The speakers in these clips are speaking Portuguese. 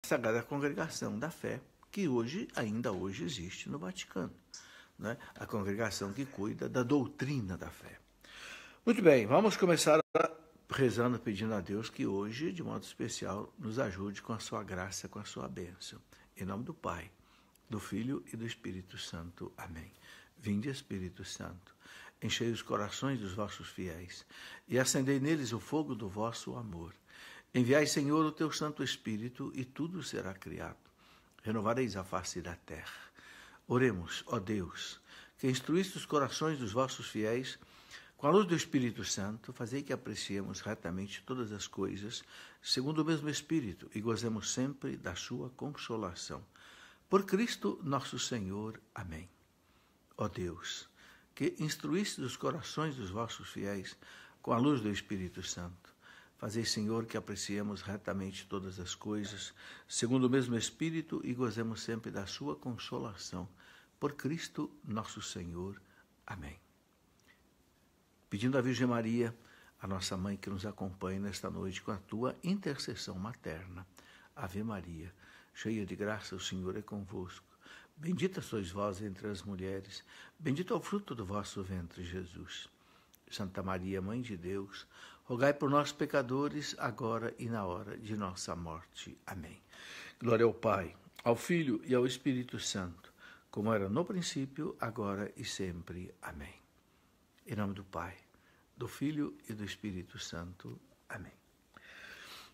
Sagrada Congregação da Fé, que ainda hoje existe no Vaticano, né? A congregação que cuida da doutrina da fé. Muito bem, vamos começar rezando, pedindo a Deus que hoje, de modo especial, nos ajude com a sua graça, com a sua bênção. Em nome do Pai, do Filho e do Espírito Santo. Amém. Vinde, Espírito Santo, enchei os corações dos vossos fiéis e acendei neles o fogo do vosso amor. Enviai, Senhor, o teu Santo Espírito e tudo será criado. Renovareis a face da terra. Oremos, ó Deus, que instruíste os corações dos vossos fiéis, com a luz do Espírito Santo, fazei que apreciemos retamente todas as coisas, segundo o mesmo Espírito, e gozemos sempre da sua consolação. Por Cristo nosso Senhor. Amém. Ó Deus, que instruíste os corações dos vossos fiéis, com a luz do Espírito Santo, fazei, Senhor, que apreciemos retamente todas as coisas, segundo o mesmo Espírito, e gozemos sempre da sua consolação. Por Cristo nosso Senhor. Amém. Pedindo à Virgem Maria, a nossa mãe que nos acompanha nesta noite com a tua intercessão materna. Ave Maria, cheia de graça, o Senhor é convosco. Bendita sois vós entre as mulheres, bendito é o fruto do vosso ventre, Jesus. Santa Maria, Mãe de Deus, rogai por nós, pecadores, agora e na hora de nossa morte. Amém. Glória ao Pai, ao Filho e ao Espírito Santo, como era no princípio, agora e sempre. Amém. Em nome do Pai, do Filho e do Espírito Santo. Amém.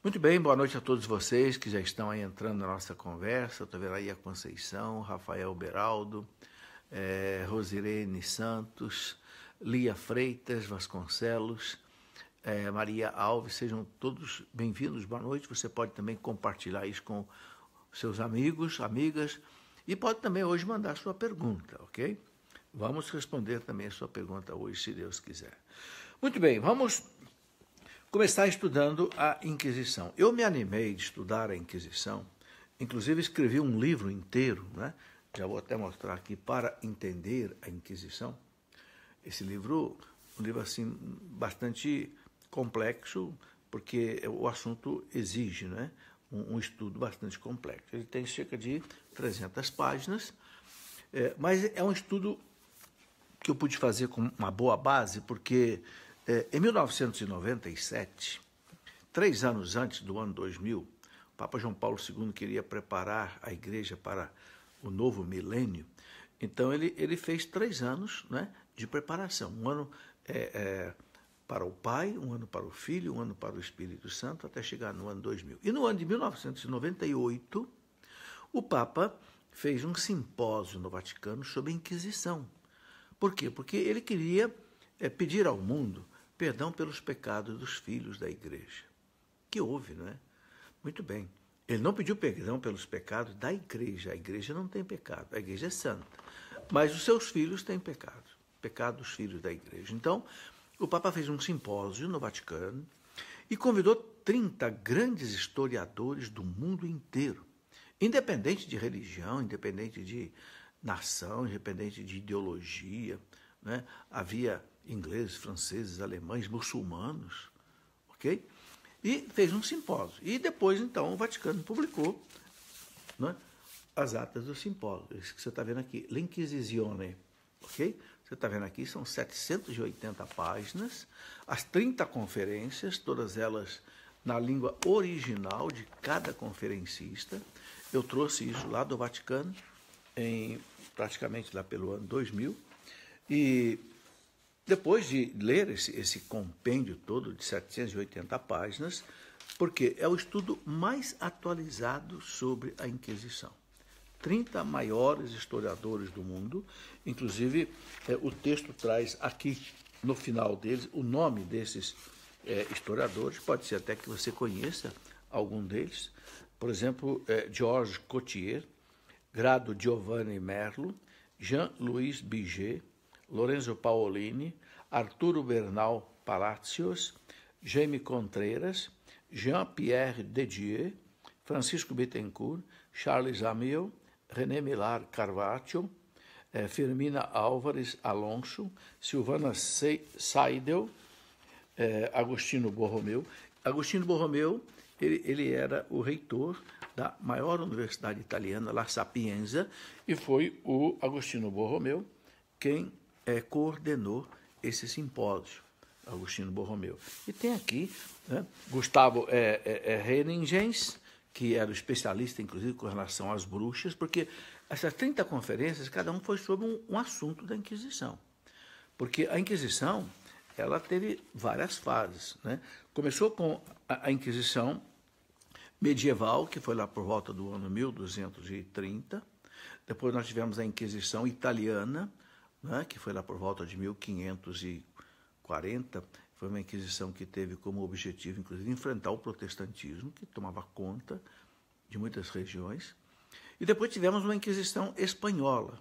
Muito bem, boa noite a todos vocês que já estão aí entrando na nossa conversa. Estou vendo aí a Conceição, Rafael Beraldo, Rosirene Santos, Lia Freitas Vasconcelos, Maria Alves, sejam todos bem-vindos, boa noite. Você pode também compartilhar isso com seus amigos, amigas, e pode também hoje mandar sua pergunta, ok? Vamos responder também a sua pergunta hoje, se Deus quiser. Muito bem, vamos começar estudando a Inquisição. Eu me animei de estudar a Inquisição, inclusive escrevi um livro inteiro, né? Já vou até mostrar aqui, Para Entender a Inquisição. Esse livro, um livro assim, bastante complexo, porque o assunto exige, né? Um estudo bastante complexo. Ele tem cerca de 300 páginas, mas é um estudo que eu pude fazer com uma boa base, porque em 1997, 3 anos antes do ano 2000, o Papa João Paulo II queria preparar a igreja para o novo milênio. Então, ele fez 3 anos, né, de preparação. Um ano para o Pai, um ano para o Filho, um ano para o Espírito Santo, até chegar no ano 2000. E no ano de 1998, o Papa fez um simpósio no Vaticano sobre a Inquisição. Por quê? Porque ele queria pedir ao mundo perdão pelos pecados dos filhos da igreja. Que houve, não é? Muito bem. Ele não pediu perdão pelos pecados da igreja. A igreja não tem pecado. A igreja é santa. Mas os seus filhos têm pecado. Pecado dos filhos da igreja. Então, o Papa fez um simpósio no Vaticano e convidou 30 grandes historiadores do mundo inteiro, independente de religião, independente de nação, independente de ideologia, né? Havia ingleses, franceses, alemães, muçulmanos, ok? E fez um simpósio. E depois, então, o Vaticano publicou, né, as atas do simpósio. Isso que você está vendo aqui, L'Inquisizione, ok? Você está vendo aqui, são 780 páginas, as 30 conferências, todas elas na língua original de cada conferencista. Eu trouxe isso lá do Vaticano, praticamente lá pelo ano 2000, e depois de ler esse compêndio todo de 780 páginas, porque é o estudo mais atualizado sobre a Inquisição. 30 maiores historiadores do mundo, inclusive o texto traz aqui no final deles o nome desses historiadores, pode ser até que você conheça algum deles, por exemplo, Georges Cotier, Grado Giovanni Merlo, Jean-Louis Biget, Lorenzo Paolini, Arturo Bernal Palacios, Jaime Contreras, Jean-Pierre Dedier, Francisco Bittencourt, Charles Amiel, René Millar Carvalho, Firmina Álvares Alonso, Silvana Seidel, Agostinho Borromeu. Agostinho Borromeu, ele era o reitor da maior universidade italiana, La Sapienza, e foi o Agostino Borromeo quem coordenou esse simpósio, Agostino Borromeo. E tem aqui, né, Gustavo Heiningens, que era o especialista, inclusive, com relação às bruxas, porque essas 30 conferências, cada um foi sobre um assunto da Inquisição. Porque a Inquisição, ela teve várias fases, né? Começou com a Inquisição medieval, que foi lá por volta do ano 1230. Depois nós tivemos a Inquisição italiana, né, que foi lá por volta de 1540. Foi uma Inquisição que teve como objetivo, inclusive, enfrentar o protestantismo, que tomava conta de muitas regiões. E depois tivemos uma Inquisição espanhola,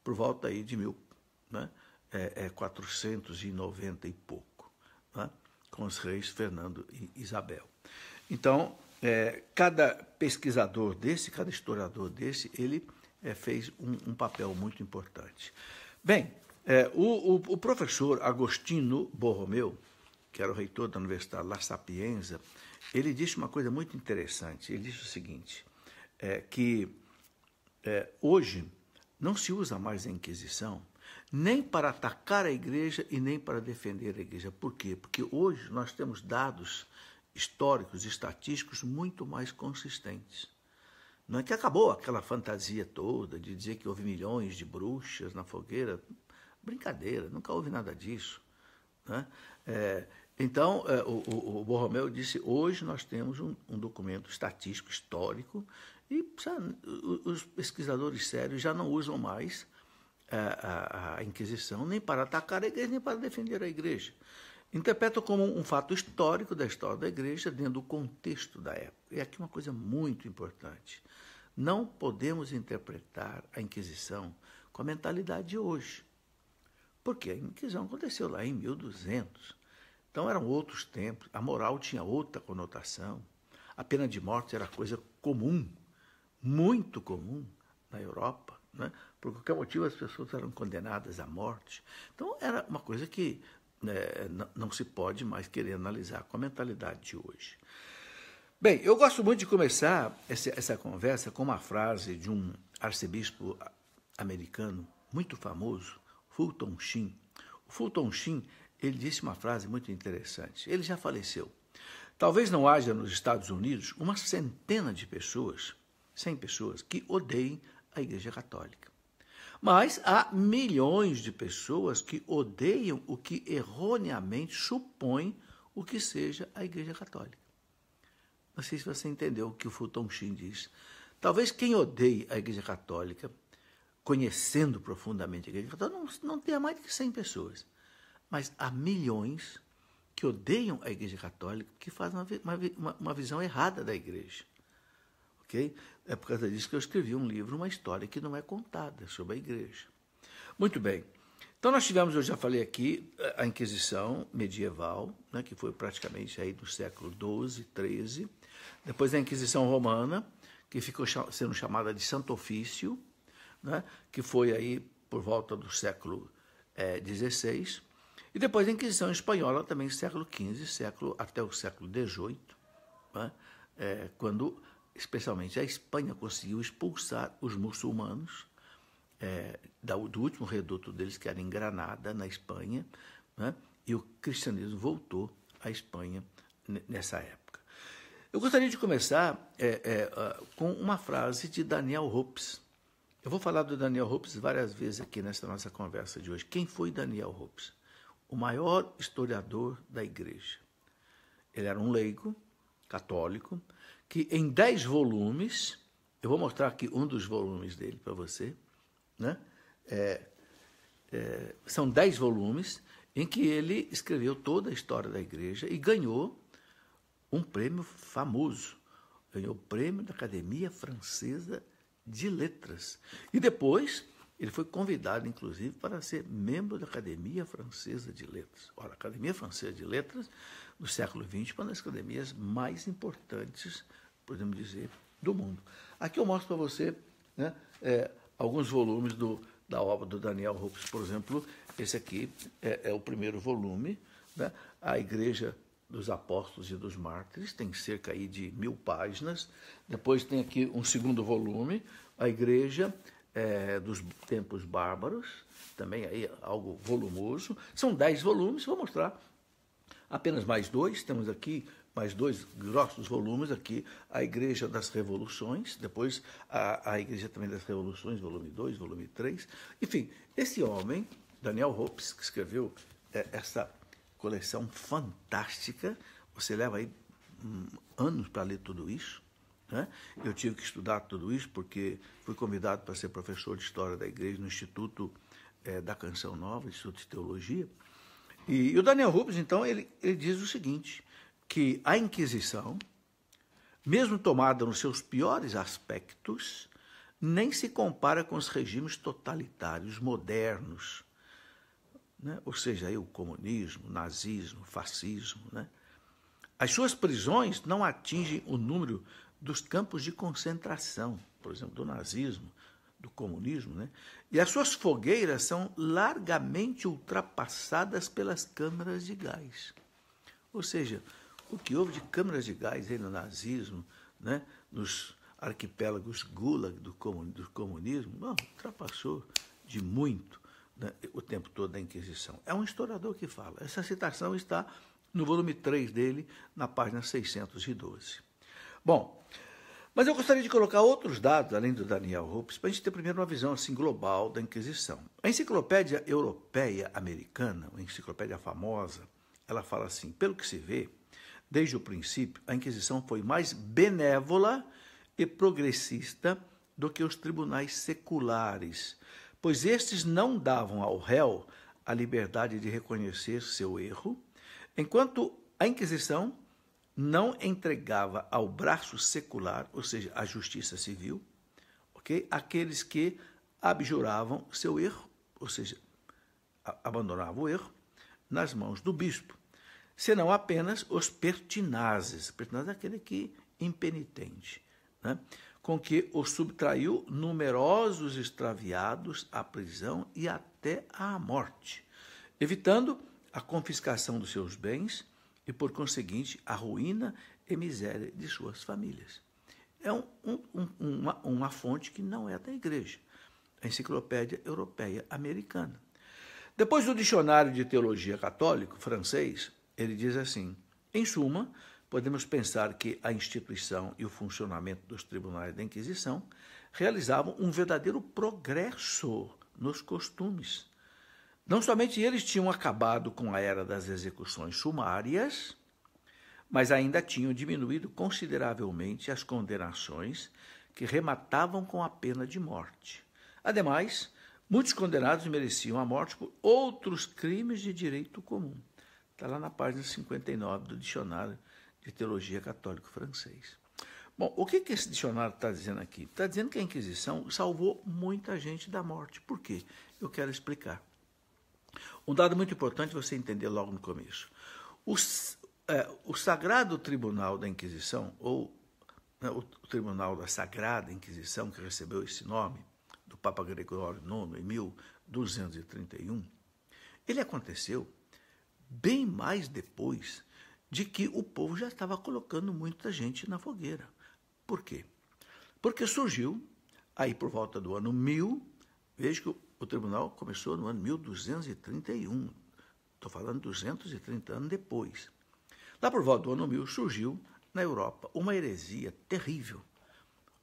por volta aí de 1490 e pouco, né, com os reis Fernando e Isabel. Então, cada pesquisador desse, cada historiador desse, ele fez um papel muito importante. Bem, o professor Agostino Borromeo, que era o reitor da Universidade La Sapienza, ele disse uma coisa muito interessante. Ele disse o seguinte, que hoje não se usa mais a Inquisição nem para atacar a igreja e nem para defender a igreja. Por quê? Porque hoje nós temos dados históricos, estatísticos muito mais consistentes. Não é que acabou aquela fantasia toda de dizer que houve milhões de bruxas na fogueira. Brincadeira, nunca houve nada disso, né? Então, o Borromeo disse, hoje nós temos um documento estatístico, histórico, e os pesquisadores sérios já não usam mais a Inquisição nem para atacar a igreja, nem para defender a igreja. Interpretam como um fato histórico da história da igreja dentro do contexto da época. E aqui uma coisa muito importante. Não podemos interpretar a Inquisição com a mentalidade de hoje. Porque a Inquisição aconteceu lá em 1200. Então eram outros tempos, a moral tinha outra conotação. A pena de morte era coisa comum, muito comum na Europa, né? Por qualquer motivo as pessoas eram condenadas à morte. Então era uma coisa que não se pode mais querer analisar com a mentalidade de hoje. Bem, eu gosto muito de começar essa conversa com uma frase de um arcebispo americano muito famoso, Fulton Sheen. O Fulton Sheen, ele disse uma frase muito interessante. Ele já faleceu. Talvez não haja nos Estados Unidos uma centena de pessoas, 100 pessoas, que odeiem a Igreja Católica. Mas há milhões de pessoas que odeiam o que erroneamente supõe o que seja a Igreja Católica. Não sei se você entendeu o que o Fulton Sheen diz. Talvez quem odeie a Igreja Católica, conhecendo profundamente a Igreja Católica, não tenha mais de 100 pessoas. Mas há milhões que odeiam a Igreja Católica, que fazem uma visão errada da Igreja. Okay? É por causa disso que eu escrevi um livro, uma história que não é contada sobre a Igreja. Muito bem. Então nós tivemos, eu já falei aqui, a Inquisição medieval, né, que foi praticamente aí do século XII, XIII. Depois a Inquisição Romana, que ficou sendo chamada de Santo Ofício, né, que foi aí por volta do século XVI. E depois a Inquisição Espanhola, também século XV, até o século XVIII, né, quando especialmente a Espanha conseguiu expulsar os muçulmanos do último reduto deles, que era em Granada, na Espanha, né, e o cristianismo voltou à Espanha nessa época. Eu gostaria de começar com uma frase de Daniel Hopes. Eu vou falar do Daniel Hopes várias vezes aqui nessa nossa conversa de hoje. Quem foi Daniel Hopes? O maior historiador da Igreja. Ele era um leigo católico que em 10 volumes, eu vou mostrar aqui um dos volumes dele para você, né? São 10 volumes em que ele escreveu toda a história da Igreja e ganhou um prêmio famoso. Ganhou o prêmio da Academia Francesa de Letras. E depois ele foi convidado, inclusive, para ser membro da Academia Francesa de Letras. Ora, a Academia Francesa de Letras, no século XX, foi uma das academias mais importantes, podemos dizer, do mundo. Aqui eu mostro para você, né, alguns volumes da obra do Daniel Hopes. Por exemplo, esse aqui é o primeiro volume, né, A Igreja dos Apóstolos e dos Mártires, tem cerca aí de 1000 páginas. Depois tem aqui um segundo volume, a Igreja dos Tempos Bárbaros, também aí algo volumoso. São 10 volumes, vou mostrar apenas mais 2, temos aqui mais 2 grossos volumes, aqui a Igreja das Revoluções, depois a Igreja também das Revoluções, volume 2, volume 3. Enfim, esse homem, Daniel Hopes, que escreveu essa coleção fantástica, você leva aí anos para ler tudo isso, né? Eu tive que estudar tudo isso porque fui convidado para ser professor de História da Igreja no Instituto da Canção Nova, Instituto de Teologia. E o Daniel Hopes, então, ele diz o seguinte, que a Inquisição, mesmo tomada nos seus piores aspectos, nem se compara com os regimes totalitários modernos, né? Ou seja, aí o comunismo, o nazismo, o fascismo, né? As suas prisões não atingem o número dos campos de concentração, por exemplo, do nazismo, do comunismo, né? E as suas fogueiras são largamente ultrapassadas pelas câmaras de gás. Ou seja, o que houve de câmaras de gás aí no nazismo, né? Nos arquipélagos Gulag do comunismo, não, ultrapassou de muito, né, o tempo todo da Inquisição. É um historiador que fala. Essa citação está no volume 3 dele, na página 612. Bom, mas eu gostaria de colocar outros dados, além do Daniel Hopes, para a gente ter primeiro uma visão assim, global da Inquisição. A Enciclopédia Europeia Americana, uma enciclopédia famosa, ela fala assim, pelo que se vê, desde o princípio, a Inquisição foi mais benévola e progressista do que os tribunais seculares, pois estes não davam ao réu a liberdade de reconhecer seu erro, enquanto a Inquisição não entregava ao braço secular, ou seja, à justiça civil, okay, aqueles que abjuravam seu erro, ou seja, abandonavam o erro, nas mãos do bispo, senão apenas os pertinazes. Pertinazes é aquele que impenitente, né? Com que o subtraiu numerosos extraviados à prisão e até à morte, evitando a confiscação dos seus bens e, por conseguinte, a ruína e miséria de suas famílias. É uma fonte que não é da Igreja, a Enciclopédia Europeia Americana. Depois do Dicionário de Teologia Católico francês, ele diz assim, em suma, podemos pensar que a instituição e o funcionamento dos tribunais da Inquisição realizavam um verdadeiro progresso nos costumes. Não somente eles tinham acabado com a era das execuções sumárias, mas ainda tinham diminuído consideravelmente as condenações que rematavam com a pena de morte. Ademais, muitos condenados mereciam a morte por outros crimes de direito comum. Está lá na página 59 do Dicionário de Teologia Católico Francês. Bom, o que esse dicionário está dizendo aqui? Está dizendo que a Inquisição salvou muita gente da morte. Por quê? Eu quero explicar. Um dado muito importante você entender logo no começo. O Sagrado Tribunal da Inquisição, ou o Tribunal da Sagrada Inquisição, que recebeu esse nome, do Papa Gregório IX, em 1231, ele aconteceu bem mais depois de que o povo já estava colocando muita gente na fogueira. Por quê? Porque surgiu, aí por volta do ano 1000, veja que o tribunal começou no ano 1231, estou falando 230 anos depois. Lá por volta do ano 1000 surgiu na Europa uma heresia terrível,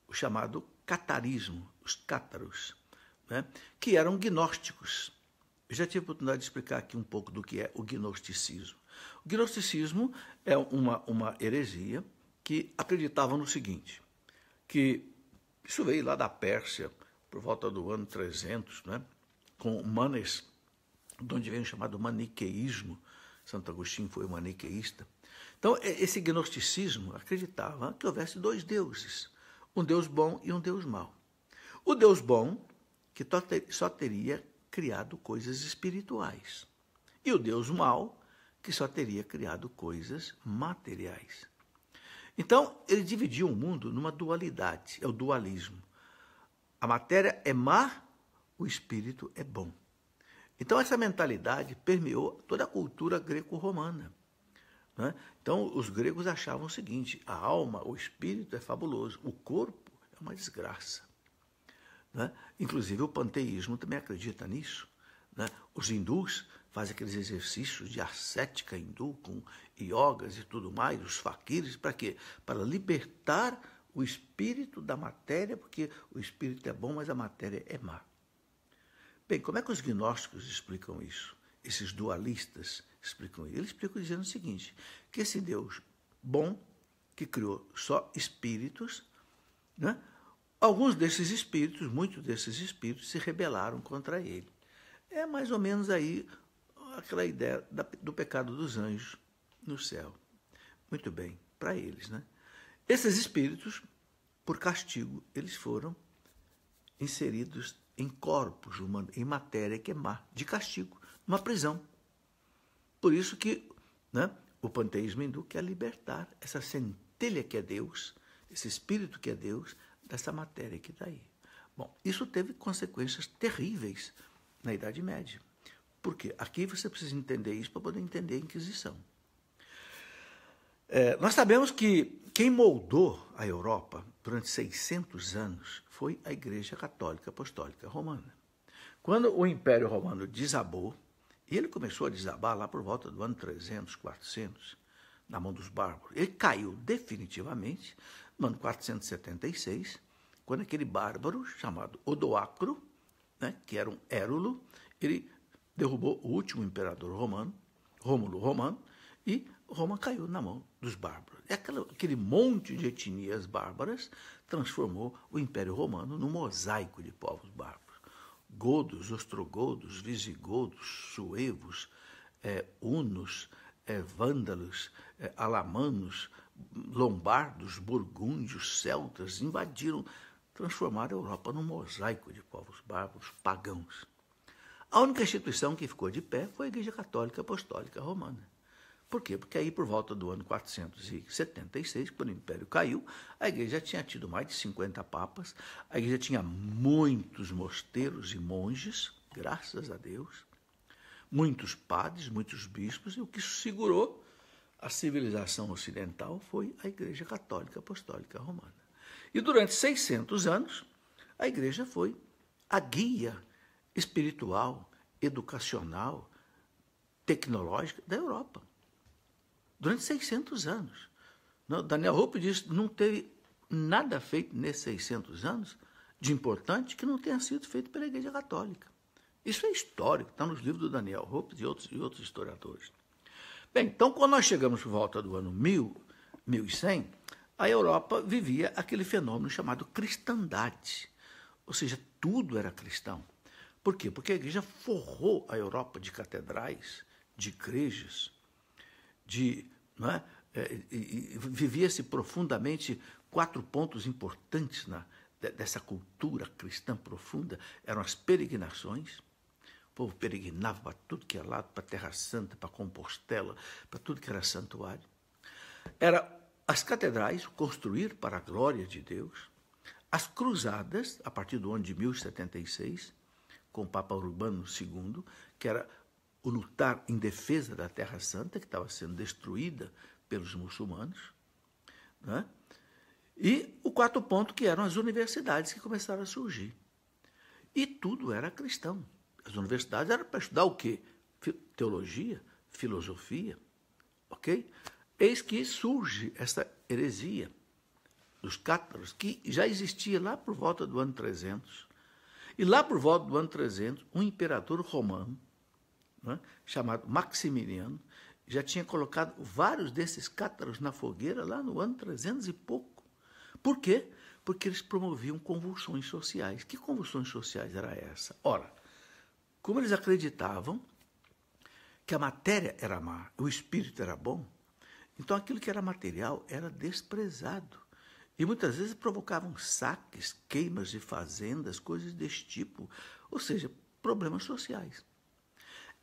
o chamado catarismo, os cátaros, né, que eram gnósticos. Eu já tive a oportunidade de explicar aqui um pouco do que é o gnosticismo. O gnosticismo é uma heresia que acreditava no seguinte, que isso veio lá da Pérsia, por volta do ano 300, né, com Manes, de onde vem o chamado maniqueísmo. Santo Agostinho foi maniqueísta. Então, esse gnosticismo acreditava que houvesse dois deuses, um Deus bom e um Deus mau. O Deus bom, que só teria criado coisas espirituais, e o Deus mau, que só teria criado coisas materiais. Então, ele dividiu o mundo numa dualidade, é o dualismo. A matéria é má, o espírito é bom. Então, essa mentalidade permeou toda a cultura greco-romana. né? Então, os gregos achavam o seguinte: a alma, o espírito é fabuloso, o corpo é uma desgraça. Né? Inclusive, o panteísmo também acredita nisso. Né? Os hindus fazem aqueles exercícios de ascética hindu, com iogas e tudo mais, os faquires, para quê? Para libertar o espírito da matéria, porque o espírito é bom, mas a matéria é má. Bem, como é que os gnósticos explicam isso? Esses dualistas explicam isso? Eles explicam dizendo o seguinte, que esse Deus bom, que criou só espíritos, né? Alguns desses espíritos, muitos desses espíritos, se rebelaram contra ele. É mais ou menos aí aquela ideia do pecado dos anjos no céu. Muito bem, para eles, né? Esses espíritos, por castigo, eles foram inseridos em corpos humanos, em matéria que é má, de castigo, numa prisão. Por isso que, né, o panteísmo hindu quer libertar essa centelha que é Deus, esse espírito que é Deus, dessa matéria que está aí. Bom, isso teve consequências terríveis na Idade Média. Por quê? Aqui você precisa entender isso para poder entender a Inquisição. Nós sabemos que quem moldou a Europa durante 600 anos foi a Igreja Católica Apostólica Romana. Quando o Império Romano desabou, e ele começou a desabar lá por volta do ano 300, 400, na mão dos bárbaros, ele caiu definitivamente no ano 476, quando aquele bárbaro chamado Odoacro, né, que era um érulo, ele derrubou o último imperador romano, Rômulo Romano, e Roma caiu na mão dos bárbaros. E aquele monte de etnias bárbaras transformou o Império Romano num mosaico de povos bárbaros. Godos, ostrogodos, visigodos, suevos, hunos, vândalos, alamanos, lombardos, burgúndios, celtas, invadiram, transformaram a Europa num mosaico de povos bárbaros, pagãos. A única instituição que ficou de pé foi a Igreja Católica Apostólica Romana. Por quê? Porque aí, por volta do ano 476, quando o Império caiu, a Igreja tinha tido mais de 50 papas, a Igreja tinha muitos mosteiros e monges, graças a Deus, muitos padres, muitos bispos, e o que segurou a civilização ocidental foi a Igreja Católica Apostólica Romana. E durante 600 anos, a Igreja foi a guia espiritual, educacional, tecnológica da Europa. Durante 600 anos. Daniel Hope diz que não teve nada feito nesses 600 anos de importante que não tenha sido feito pela Igreja Católica. Isso é histórico, está nos livros do Daniel Hope e outros historiadores. Bem, então, quando nós chegamos por volta do ano 1100, a Europa vivia aquele fenômeno chamado cristandade. Ou seja, tudo era cristão. Por quê? Porque a Igreja forrou a Europa de catedrais, de igrejas, vivia-se profundamente 4 pontos importantes dessa cultura cristã profunda, eram as peregrinações. O povo peregrinava para tudo que era lado, para a Terra Santa, para Compostela, para tudo que era santuário. Era as catedrais, construir para a glória de Deus, as cruzadas, a partir do ano de 1076, com o Papa Urbano II, que era o lutar em defesa da Terra Santa, que estava sendo destruída pelos muçulmanos, né? E o 4º ponto, que eram as universidades que começaram a surgir. E tudo era cristão. As universidades eram para estudar o quê? Teologia, filosofia, ok? Eis que surge essa heresia dos cátaros, que já existia lá por volta do ano 300. E lá por volta do ano 300, um imperador romano, né, chamado Maximiliano, já tinha colocado vários desses cátaros na fogueira lá no ano 300 e pouco. Por quê? Porque eles promoviam convulsões sociais. Que convulsões sociais era essa? Ora, como eles acreditavam que a matéria era má, o espírito era bom, então aquilo que era material era desprezado. E muitas vezes provocavam saques, queimas de fazendas, coisas desse tipo, ou seja, problemas sociais.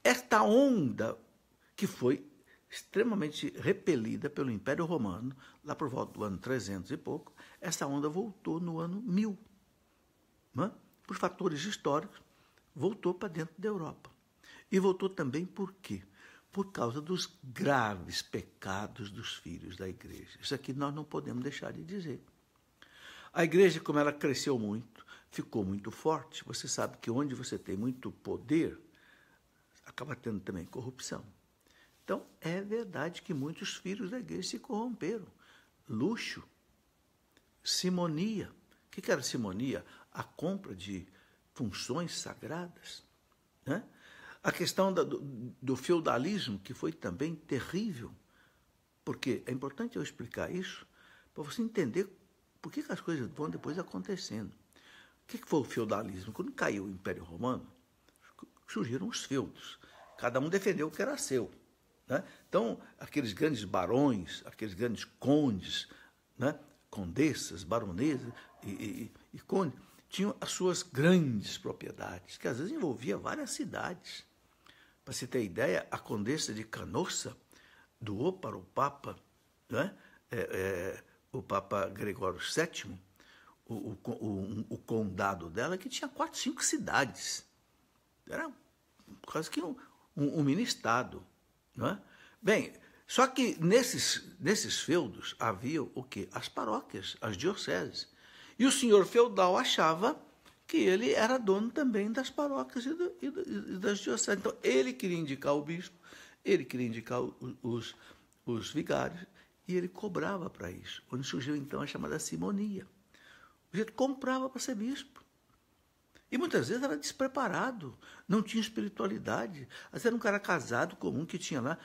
Esta onda, que foi extremamente repelida pelo Império Romano, lá por volta do ano 300 e pouco, essa onda voltou no ano 1000. Né? Por fatores históricos, voltou para dentro da Europa. E voltou também por quê? por causa dos graves pecados dos filhos da igreja. Isso aqui nós não podemos deixar de dizer. A igreja, como ela cresceu muito, ficou muito forte. Você sabe que onde você tem muito poder, acaba tendo também corrupção. Então, é verdade que muitos filhos da igreja se corromperam. Luxo, simonia. O que era simonia? A compra de funções sagradas, né? A questão do feudalismo, que foi também terrível, porque é importante eu explicar isso, para você entender por que as coisas vão depois acontecendo. O que foi o feudalismo? Quando caiu o Império Romano, surgiram os feudos. Cada um defendeu o que era seu, né? Então, aqueles grandes barões, aqueles grandes condes, né? Condessas, baronesas e condes, tinham as suas grandes propriedades, que às vezes envolvia várias cidades. Para você ter ideia, a condessa de Canossa doou para o Papa, né? O Papa Gregório VII, o condado dela, que tinha 4, 5 cidades. Era quase que um mini-estado. Né? Bem, só que nesses feudos havia o quê? As paróquias, as dioceses. E o senhor feudal achava que ele era dono também das paróquias e das dioceses. Então, ele queria indicar o bispo, ele queria indicar os vigários, e ele cobrava para isso. Onde surgiu, então, a chamada simonia. O jeito comprava para ser bispo. E muitas vezes era despreparado, não tinha espiritualidade. Às vezes era um cara casado comum que tinha lá.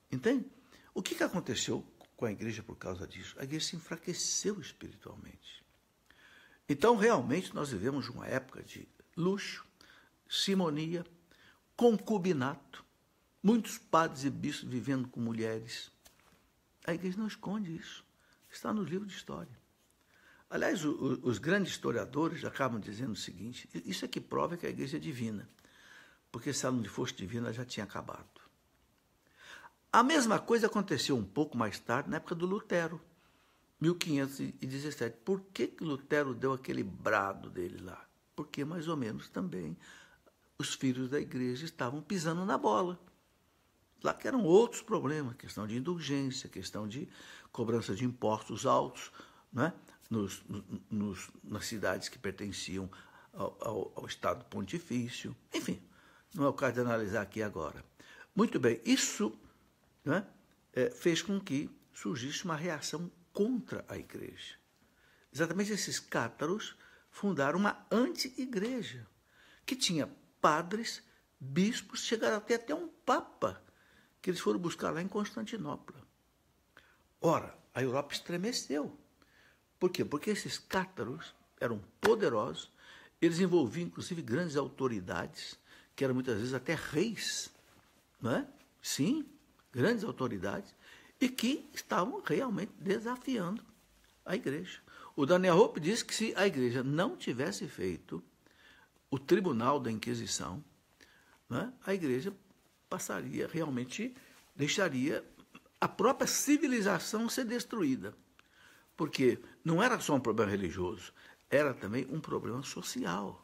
Entende? O que aconteceu com a igreja por causa disso? A igreja se enfraqueceu espiritualmente. Então, realmente, nós vivemos uma época de luxo, simonia, concubinato, muitos padres e bispos vivendo com mulheres. A igreja não esconde isso. Está no livro de história. Aliás, os grandes historiadores acabam dizendo o seguinte: isso é que prova que a igreja é divina, porque se ela não fosse divina, ela já tinha acabado. A mesma coisa aconteceu um pouco mais tarde, na época do Lutero, 1517. Por que Lutero deu aquele brado dele lá? Porque, mais ou menos, também os filhos da igreja estavam pisando na bola. Lá que eram outros problemas, questão de indulgência, questão de cobrança de impostos altos, né? Nas cidades que pertenciam ao Estado Pontifício. Enfim, não é o caso de analisar aqui agora. Muito bem, isso, né, fez com que surgisse uma reação contra a igreja. Exatamente esses cátaros fundaram uma anti-igreja, que tinha padres, bispos, chegaram até um papa, que eles foram buscar lá em Constantinopla. Ora, a Europa estremeceu. Por quê? Porque esses cátaros eram poderosos, eles envolviam, inclusive, grandes autoridades, que eram muitas vezes até reis, não é? Sim, grandes autoridades, e que estavam realmente desafiando a igreja. O Daniel Hope diz que se a igreja não tivesse feito o tribunal da Inquisição, né, a igreja passaria realmente, deixaria a própria civilização ser destruída. Porque não era só um problema religioso, era também um problema social,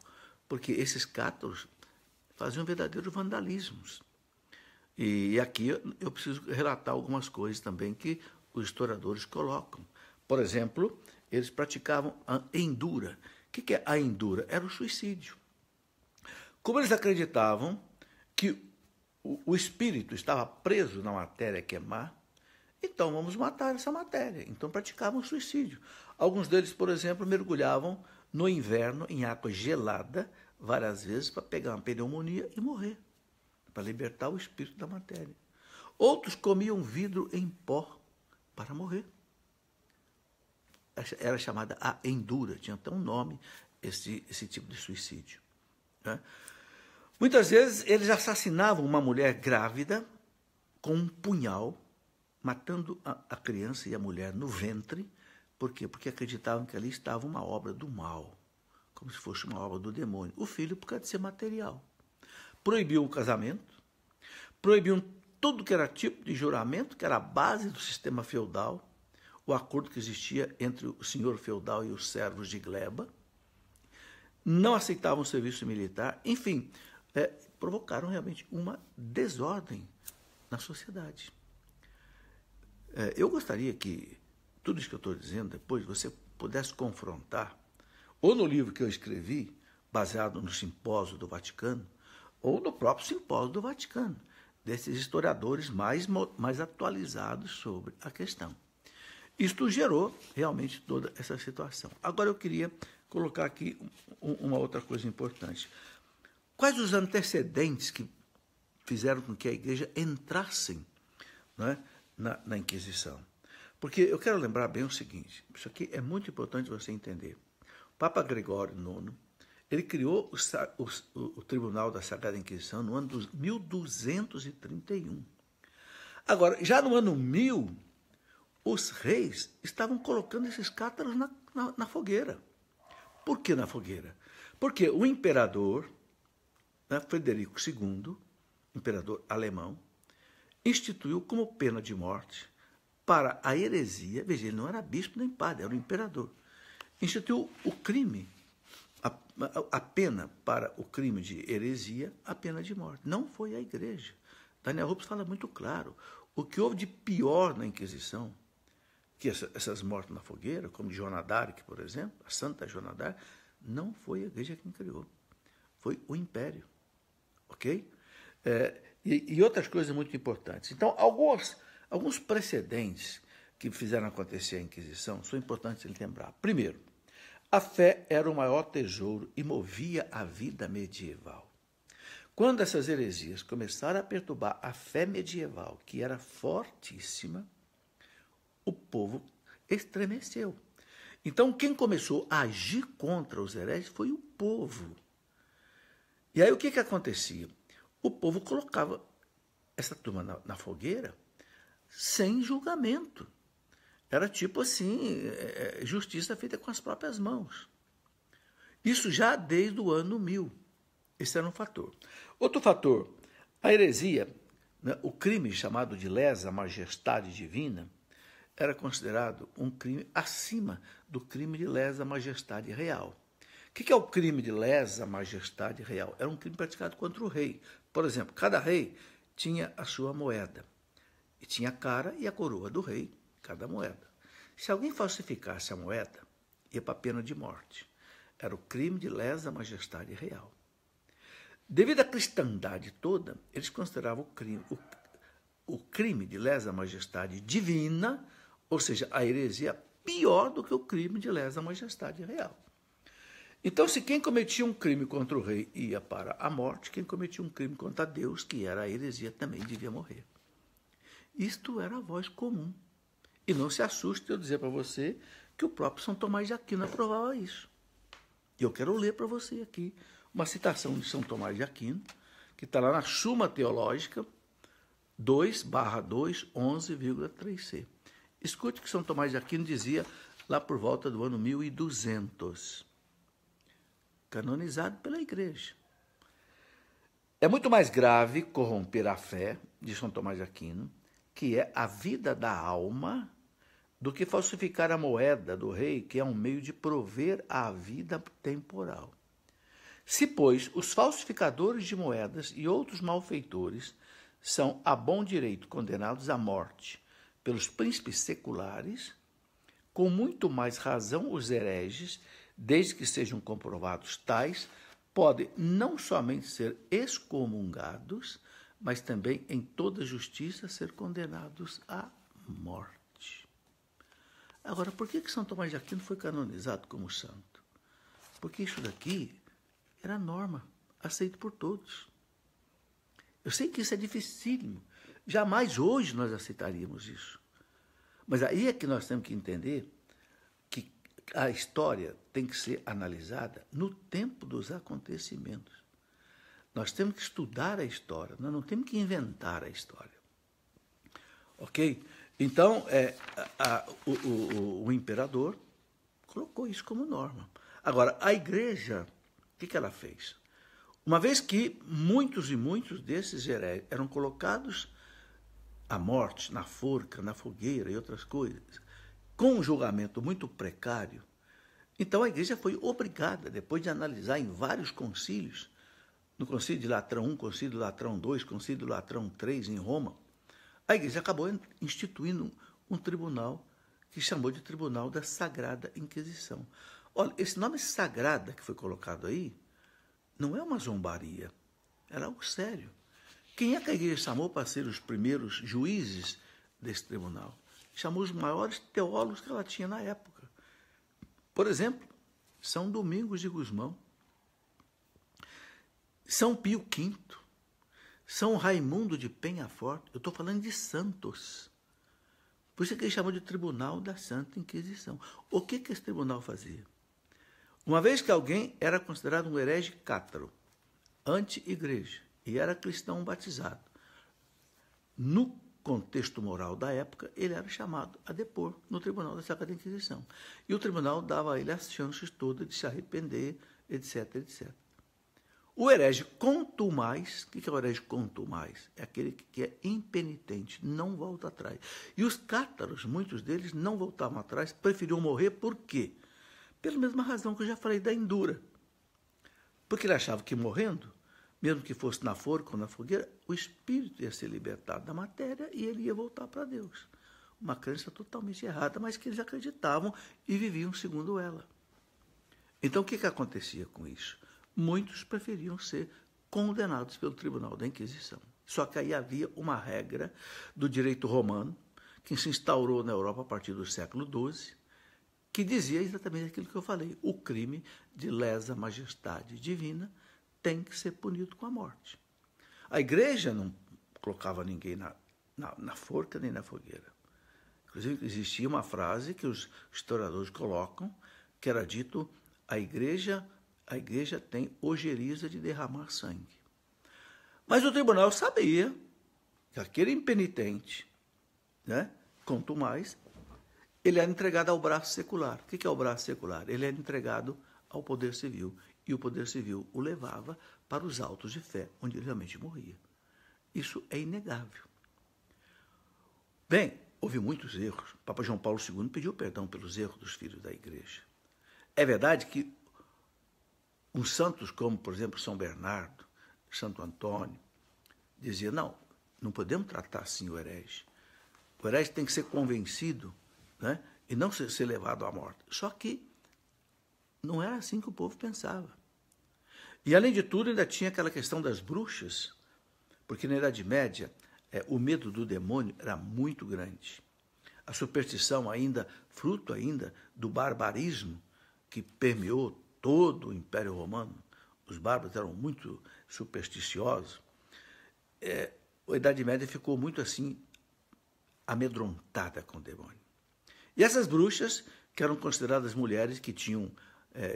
porque esses cátaros faziam verdadeiros vandalismos. E aqui eu preciso relatar algumas coisas também que os historiadores colocam. Por exemplo, eles praticavam a endura. O que é a endura? Era o suicídio. Como eles acreditavam que o espírito estava preso na matéria que é má, então vamos matar essa matéria. Então praticavam o suicídio. Alguns deles, por exemplo, mergulhavam no inverno em água gelada várias vezes para pegar uma pneumonia e morrer, para libertar o espírito da matéria. Outros comiam vidro em pó para morrer. Era chamada a endura, tinha até um nome esse tipo de suicídio, né? Muitas vezes eles assassinavam uma mulher grávida com um punhal, matando a criança e a mulher no ventre. Por quê? Porque acreditavam que ali estava uma obra do mal, como se fosse uma obra do demônio. O filho, por causa de ser material. Proibiam o casamento, proibiam tudo que era tipo de juramento, que era a base do sistema feudal, o acordo que existia entre o senhor feudal e os servos de gleba. Não aceitavam o serviço militar. Enfim, provocaram realmente uma desordem na sociedade. Eu gostaria que tudo isso que eu estou dizendo, depois você pudesse confrontar, ou no livro que eu escrevi, baseado no Simpósio do Vaticano, ou no próprio Simpósio do Vaticano, desses historiadores mais atualizados sobre a questão. Isto gerou realmente toda essa situação. Agora eu queria colocar aqui uma outra coisa importante. Quais os antecedentes que fizeram com que a igreja entrasse, né, na Inquisição? Porque eu quero lembrar bem o seguinte, isso aqui é muito importante você entender. O Papa Gregório IX, ele criou o Tribunal da Sagrada Inquisição no ano de 1231. Agora, já no ano 1000, os reis estavam colocando esses cátaros na fogueira. Por que na fogueira? Porque o imperador, né, Frederico II, imperador alemão, instituiu como pena de morte para a heresia, veja, ele não era bispo nem padre, era o imperador, instituiu o crime, a pena para o crime de heresia, a pena de morte. Não foi a igreja. Daniel Rupes fala muito claro. O que houve de pior na Inquisição, que essas mortes na fogueira, como de Joana d'Arc, por exemplo, a Santa Joana d'Arc, não foi a igreja quem criou. Foi o império. Ok? E outras coisas muito importantes. Então, alguns precedentes que fizeram acontecer a Inquisição são importantes de lembrar. Primeiro, a fé era o maior tesouro e movia a vida medieval. Quando essas heresias começaram a perturbar a fé medieval, que era fortíssima, o povo estremeceu. Então, quem começou a agir contra os hereges foi o povo. E aí, o que acontecia? O povo colocava essa turma na fogueira sem julgamento. Era tipo assim, justiça feita com as próprias mãos. Isso já desde o ano 1000. Esse era um fator. Outro fator, a heresia, né, o crime chamado de lesa majestade divina, era considerado um crime acima do crime de lesa majestade real. O que é o crime de lesa majestade real? Era um crime praticado contra o rei. Por exemplo, cada rei tinha a sua moeda. E tinha a cara e a coroa do rei, cada moeda. Se alguém falsificasse a moeda, ia para a pena de morte. Era o crime de lesa majestade real. Devido à cristandade toda, eles consideravam o crime de lesa majestade divina, ou seja, a heresia, pior do que o crime de lesa majestade real. Então, se quem cometia um crime contra o rei ia para a morte, quem cometia um crime contra Deus, que era a heresia, também devia morrer. Isto era a voz comum. E não se assuste eu dizer para você que o próprio São Tomás de Aquino aprovava isso. E eu quero ler para você aqui uma citação de São Tomás de Aquino, que está lá na Suma Teológica 2/2, 11,3c. Escute o que São Tomás de Aquino dizia lá por volta do ano 1200, canonizado pela Igreja. É muito mais grave corromper a fé, de São Tomás de Aquino, que é a vida da alma, do que falsificar a moeda do rei, que é um meio de prover a vida temporal. Se, pois, os falsificadores de moedas e outros malfeitores são a bom direito condenados à morte pelos príncipes seculares, com muito mais razão os hereges, desde que sejam comprovados tais, podem não somente ser excomungados, mas também em toda justiça ser condenados à morte. Agora, por que São Tomás de Aquino foi canonizado como santo? Porque isso daqui era norma, aceito por todos. Eu sei que isso é dificílimo. Jamais hoje nós aceitaríamos isso. Mas aí é que nós temos que entender que a história tem que ser analisada no tempo dos acontecimentos. Nós temos que estudar a história, nós não temos que inventar a história. Ok? Então, o imperador colocou isso como norma. Agora, a igreja, o que ela fez? Uma vez que muitos e muitos desses hereges eram colocados à morte, na forca, na fogueira e outras coisas, com um julgamento muito precário, então a igreja foi obrigada, depois de analisar em vários concílios, no Concílio de Latrão I, Concílio de Latrão II, Concílio de Latrão III em Roma, a Igreja acabou instituindo um tribunal que chamou de Tribunal da Sagrada Inquisição. Olha, esse nome sagrada que foi colocado aí não é uma zombaria, era algo sério. Quem é que a Igreja chamou para ser os primeiros juízes desse tribunal? Chamou os maiores teólogos que ela tinha na época. Por exemplo, São Domingos de Gusmão, São Pio V, São Raimundo de Penafort. Eu estou falando de santos. Por isso que ele chamou de Tribunal da Santa Inquisição. O que esse tribunal fazia? Uma vez que alguém era considerado um herege cátaro, anti-igreja, e era cristão batizado, no contexto moral da época, ele era chamado a depor no Tribunal da Sagrada Inquisição. E o tribunal dava a ele as chances todas de se arrepender, etc, etc. O herege contumaz, o que é o herege contumaz? É aquele que é impenitente, não volta atrás. E os cátaros, muitos deles, não voltavam atrás, preferiam morrer, por quê? Pela mesma razão que eu já falei da Endura. Porque ele achava que morrendo, mesmo que fosse na forca ou na fogueira, o espírito ia ser libertado da matéria e ele ia voltar para Deus. Uma crença totalmente errada, mas que eles acreditavam e viviam segundo ela. Então, o que acontecia com isso? Muitos preferiam ser condenados pelo Tribunal da Inquisição. Só que aí havia uma regra do direito romano, que se instaurou na Europa a partir do século XII, que dizia exatamente aquilo que eu falei. O crime de lesa majestade divina tem que ser punido com a morte. A Igreja não colocava ninguém na forca nem na fogueira. Inclusive, existia uma frase que os historiadores colocam, que era dito: a Igreja tem ojeriza de derramar sangue. Mas o tribunal sabia que aquele impenitente, né, quanto mais, ele era entregado ao braço secular. O que é o braço secular? Ele era entregado ao poder civil. E o poder civil o levava para os autos de fé, onde ele realmente morria. Isso é inegável. Bem, houve muitos erros. O Papa João Paulo II pediu perdão pelos erros dos filhos da Igreja. É verdade que uns santos como, por exemplo, São Bernardo, Santo Antônio, dizia, não podemos tratar assim o herege. O herege tem que ser convencido, né, e não ser levado à morte. Só que não era assim que o povo pensava. E, além de tudo, ainda tinha aquela questão das bruxas, porque na Idade Média o medo do demônio era muito grande. A superstição fruto do barbarismo que permeou todo o Império Romano. Os bárbaros eram muito supersticiosos. A Idade Média ficou muito assim, amedrontada com o demônio. E essas bruxas, que eram consideradas mulheres que tinham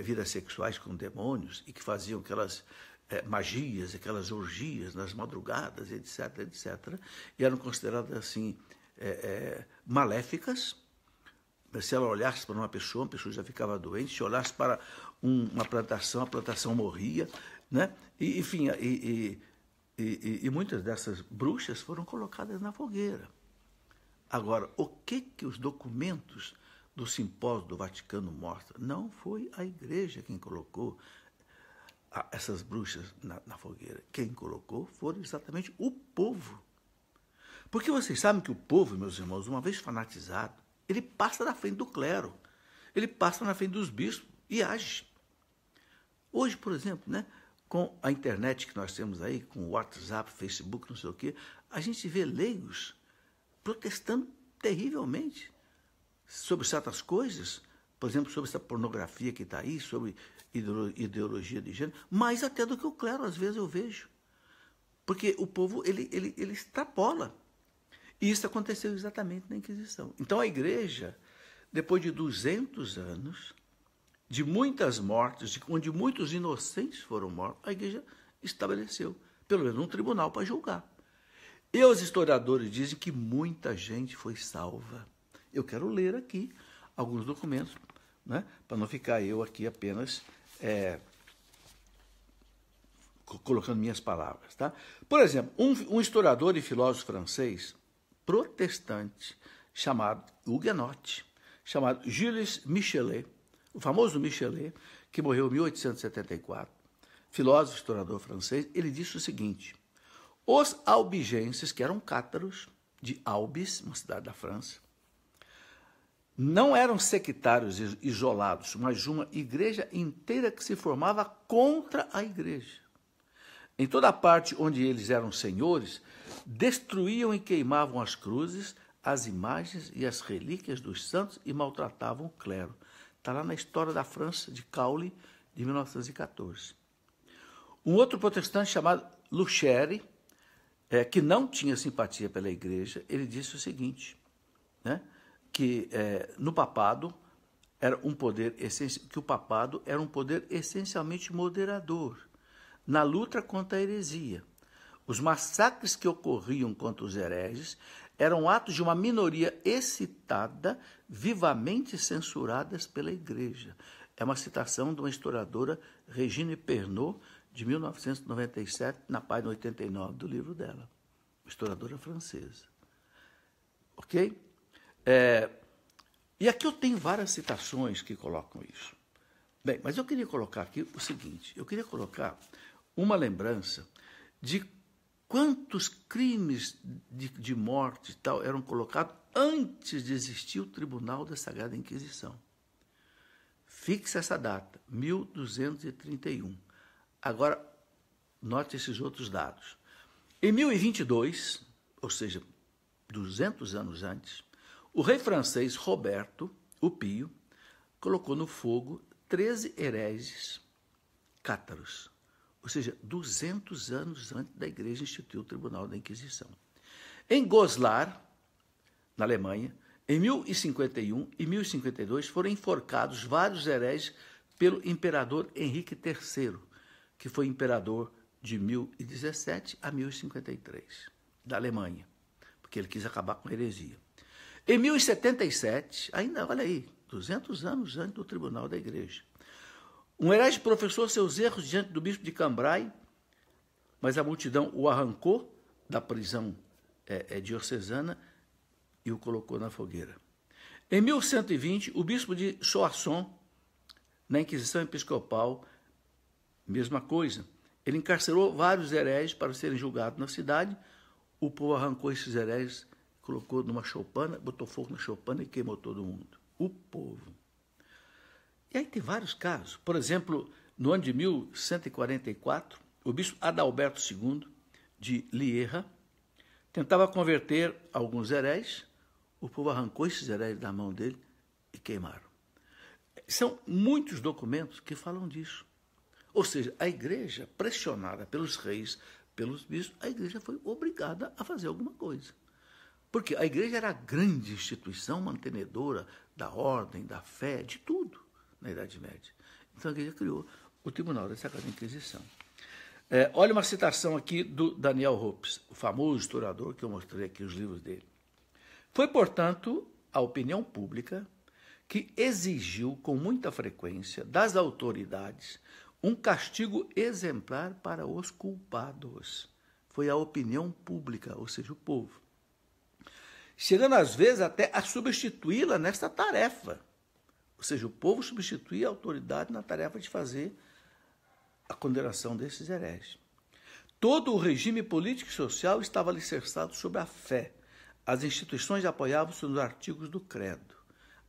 vidas sexuais com demônios e que faziam aquelas magias, aquelas orgias nas madrugadas, etc, etc, e eram consideradas assim maléficas. Se ela olhasse para uma pessoa já ficava doente. Se olhasse para uma plantação, a plantação morria, né? E, enfim, e muitas dessas bruxas foram colocadas na fogueira. Agora, o que os documentos do Simpósio do Vaticano mostram? Não foi a Igreja quem colocou essas bruxas na fogueira. Quem colocou foram exatamente o povo. Porque vocês sabem que o povo, meus irmãos, uma vez fanatizado, ele passa na frente do clero, ele passa na frente dos bispos e age. Hoje, por exemplo, né, com a internet que nós temos aí, com o WhatsApp, Facebook, não sei o quê, a gente vê leigos protestando terrivelmente sobre certas coisas, por exemplo, sobre essa pornografia que está aí, sobre ideologia de gênero, mais até do que o clero, às vezes eu vejo. Porque o povo, ele extrapola. E isso aconteceu exatamente na Inquisição. Então a Igreja, depois de 200 anos, de muitas mortes, onde muitos inocentes foram mortos, a Igreja estabeleceu, pelo menos, um tribunal para julgar. E os historiadores dizem que muita gente foi salva. Eu quero ler aqui alguns documentos, né, para não ficar eu aqui apenas colocando minhas palavras. Tá? Por exemplo, um historiador e filósofo francês, protestante, chamado Huguenot, chamado Gilles Michelet, o famoso Michelet, que morreu em 1874, filósofo e historiador francês, ele disse o seguinte: os albigenses, que eram cátaros, de Albis, uma cidade da França. Não eram sectários isolados, mas uma igreja inteira que se formava contra a igreja. Em toda a parte onde eles eram senhores, destruíam e queimavam as cruzes, as imagens e as relíquias dos santos e maltratavam o clero. Está lá na História da França, de Cowley, de 1914. Um outro protestante chamado Luchère, que não tinha simpatia pela igreja, ele disse o seguinte, né, que no papado era um poder que o papado era um poder essencialmente moderador na luta contra a heresia. Os massacres que ocorriam contra os hereges eram atos de uma minoria excitada, vivamente censuradas pela igreja. É uma citação de uma historiadora, Regine Pernot, de 1997, na página 89 do livro dela, historiadora francesa. Ok? E aqui eu tenho várias citações que colocam isso. Bem, mas eu queria colocar aqui o seguinte, eu queria colocar uma lembrança de quantos crimes de morte e tal eram colocados antes de existir o Tribunal da Sagrada Inquisição. Fixe essa data, 1231. Agora, note esses outros dados. Em 1022, ou seja, 200 anos antes, o rei francês Roberto, o Pio, colocou no fogo 13 hereges cátaros, ou seja, 200 anos antes da igreja instituir o Tribunal da Inquisição. Em Goslar, na Alemanha, em 1051 e 1052 foram enforcados vários hereges pelo imperador Henrique III, que foi imperador de 1017 a 1053, da Alemanha, porque ele quis acabar com a heresia. Em 1077, ainda, olha aí, 200 anos antes do Tribunal da Igreja, um herege professou seus erros diante do bispo de Cambrai, mas a multidão o arrancou da prisão diocesana e o colocou na fogueira. Em 1120, o bispo de Soissons, na Inquisição Episcopal, mesma coisa. Ele encarcerou vários hereges para serem julgados na cidade. O povo arrancou esses hereges, colocou numa choupana, botou fogo na choupana e queimou todo mundo. O povo. E aí tem vários casos. Por exemplo, no ano de 1144, o bispo Adalberto II, de Lieja, tentava converter alguns hereges. O povo arrancou esses hereges da mão dele e queimaram. São muitos documentos que falam disso. Ou seja, a igreja, pressionada pelos reis, pelos bispos, a igreja foi obrigada a fazer alguma coisa. Porque a igreja era a grande instituição mantenedora da ordem, da fé, de tudo na Idade Média. Então a igreja criou o Tribunal da Sagrada Inquisição. Olha uma citação aqui do Daniel Hopes, o famoso historiador que eu mostrei aqui os livros dele. Foi, portanto, a opinião pública que exigiu com muita frequência das autoridades um castigo exemplar para os culpados. Foi a opinião pública, ou seja, o povo. Chegando às vezes até a substituí-la nesta tarefa. Ou seja, o povo substituía a autoridade na tarefa de fazer a condenação desses hereges. Todo o regime político e social estava alicerçado sobre a fé. As instituições apoiavam-se nos artigos do credo.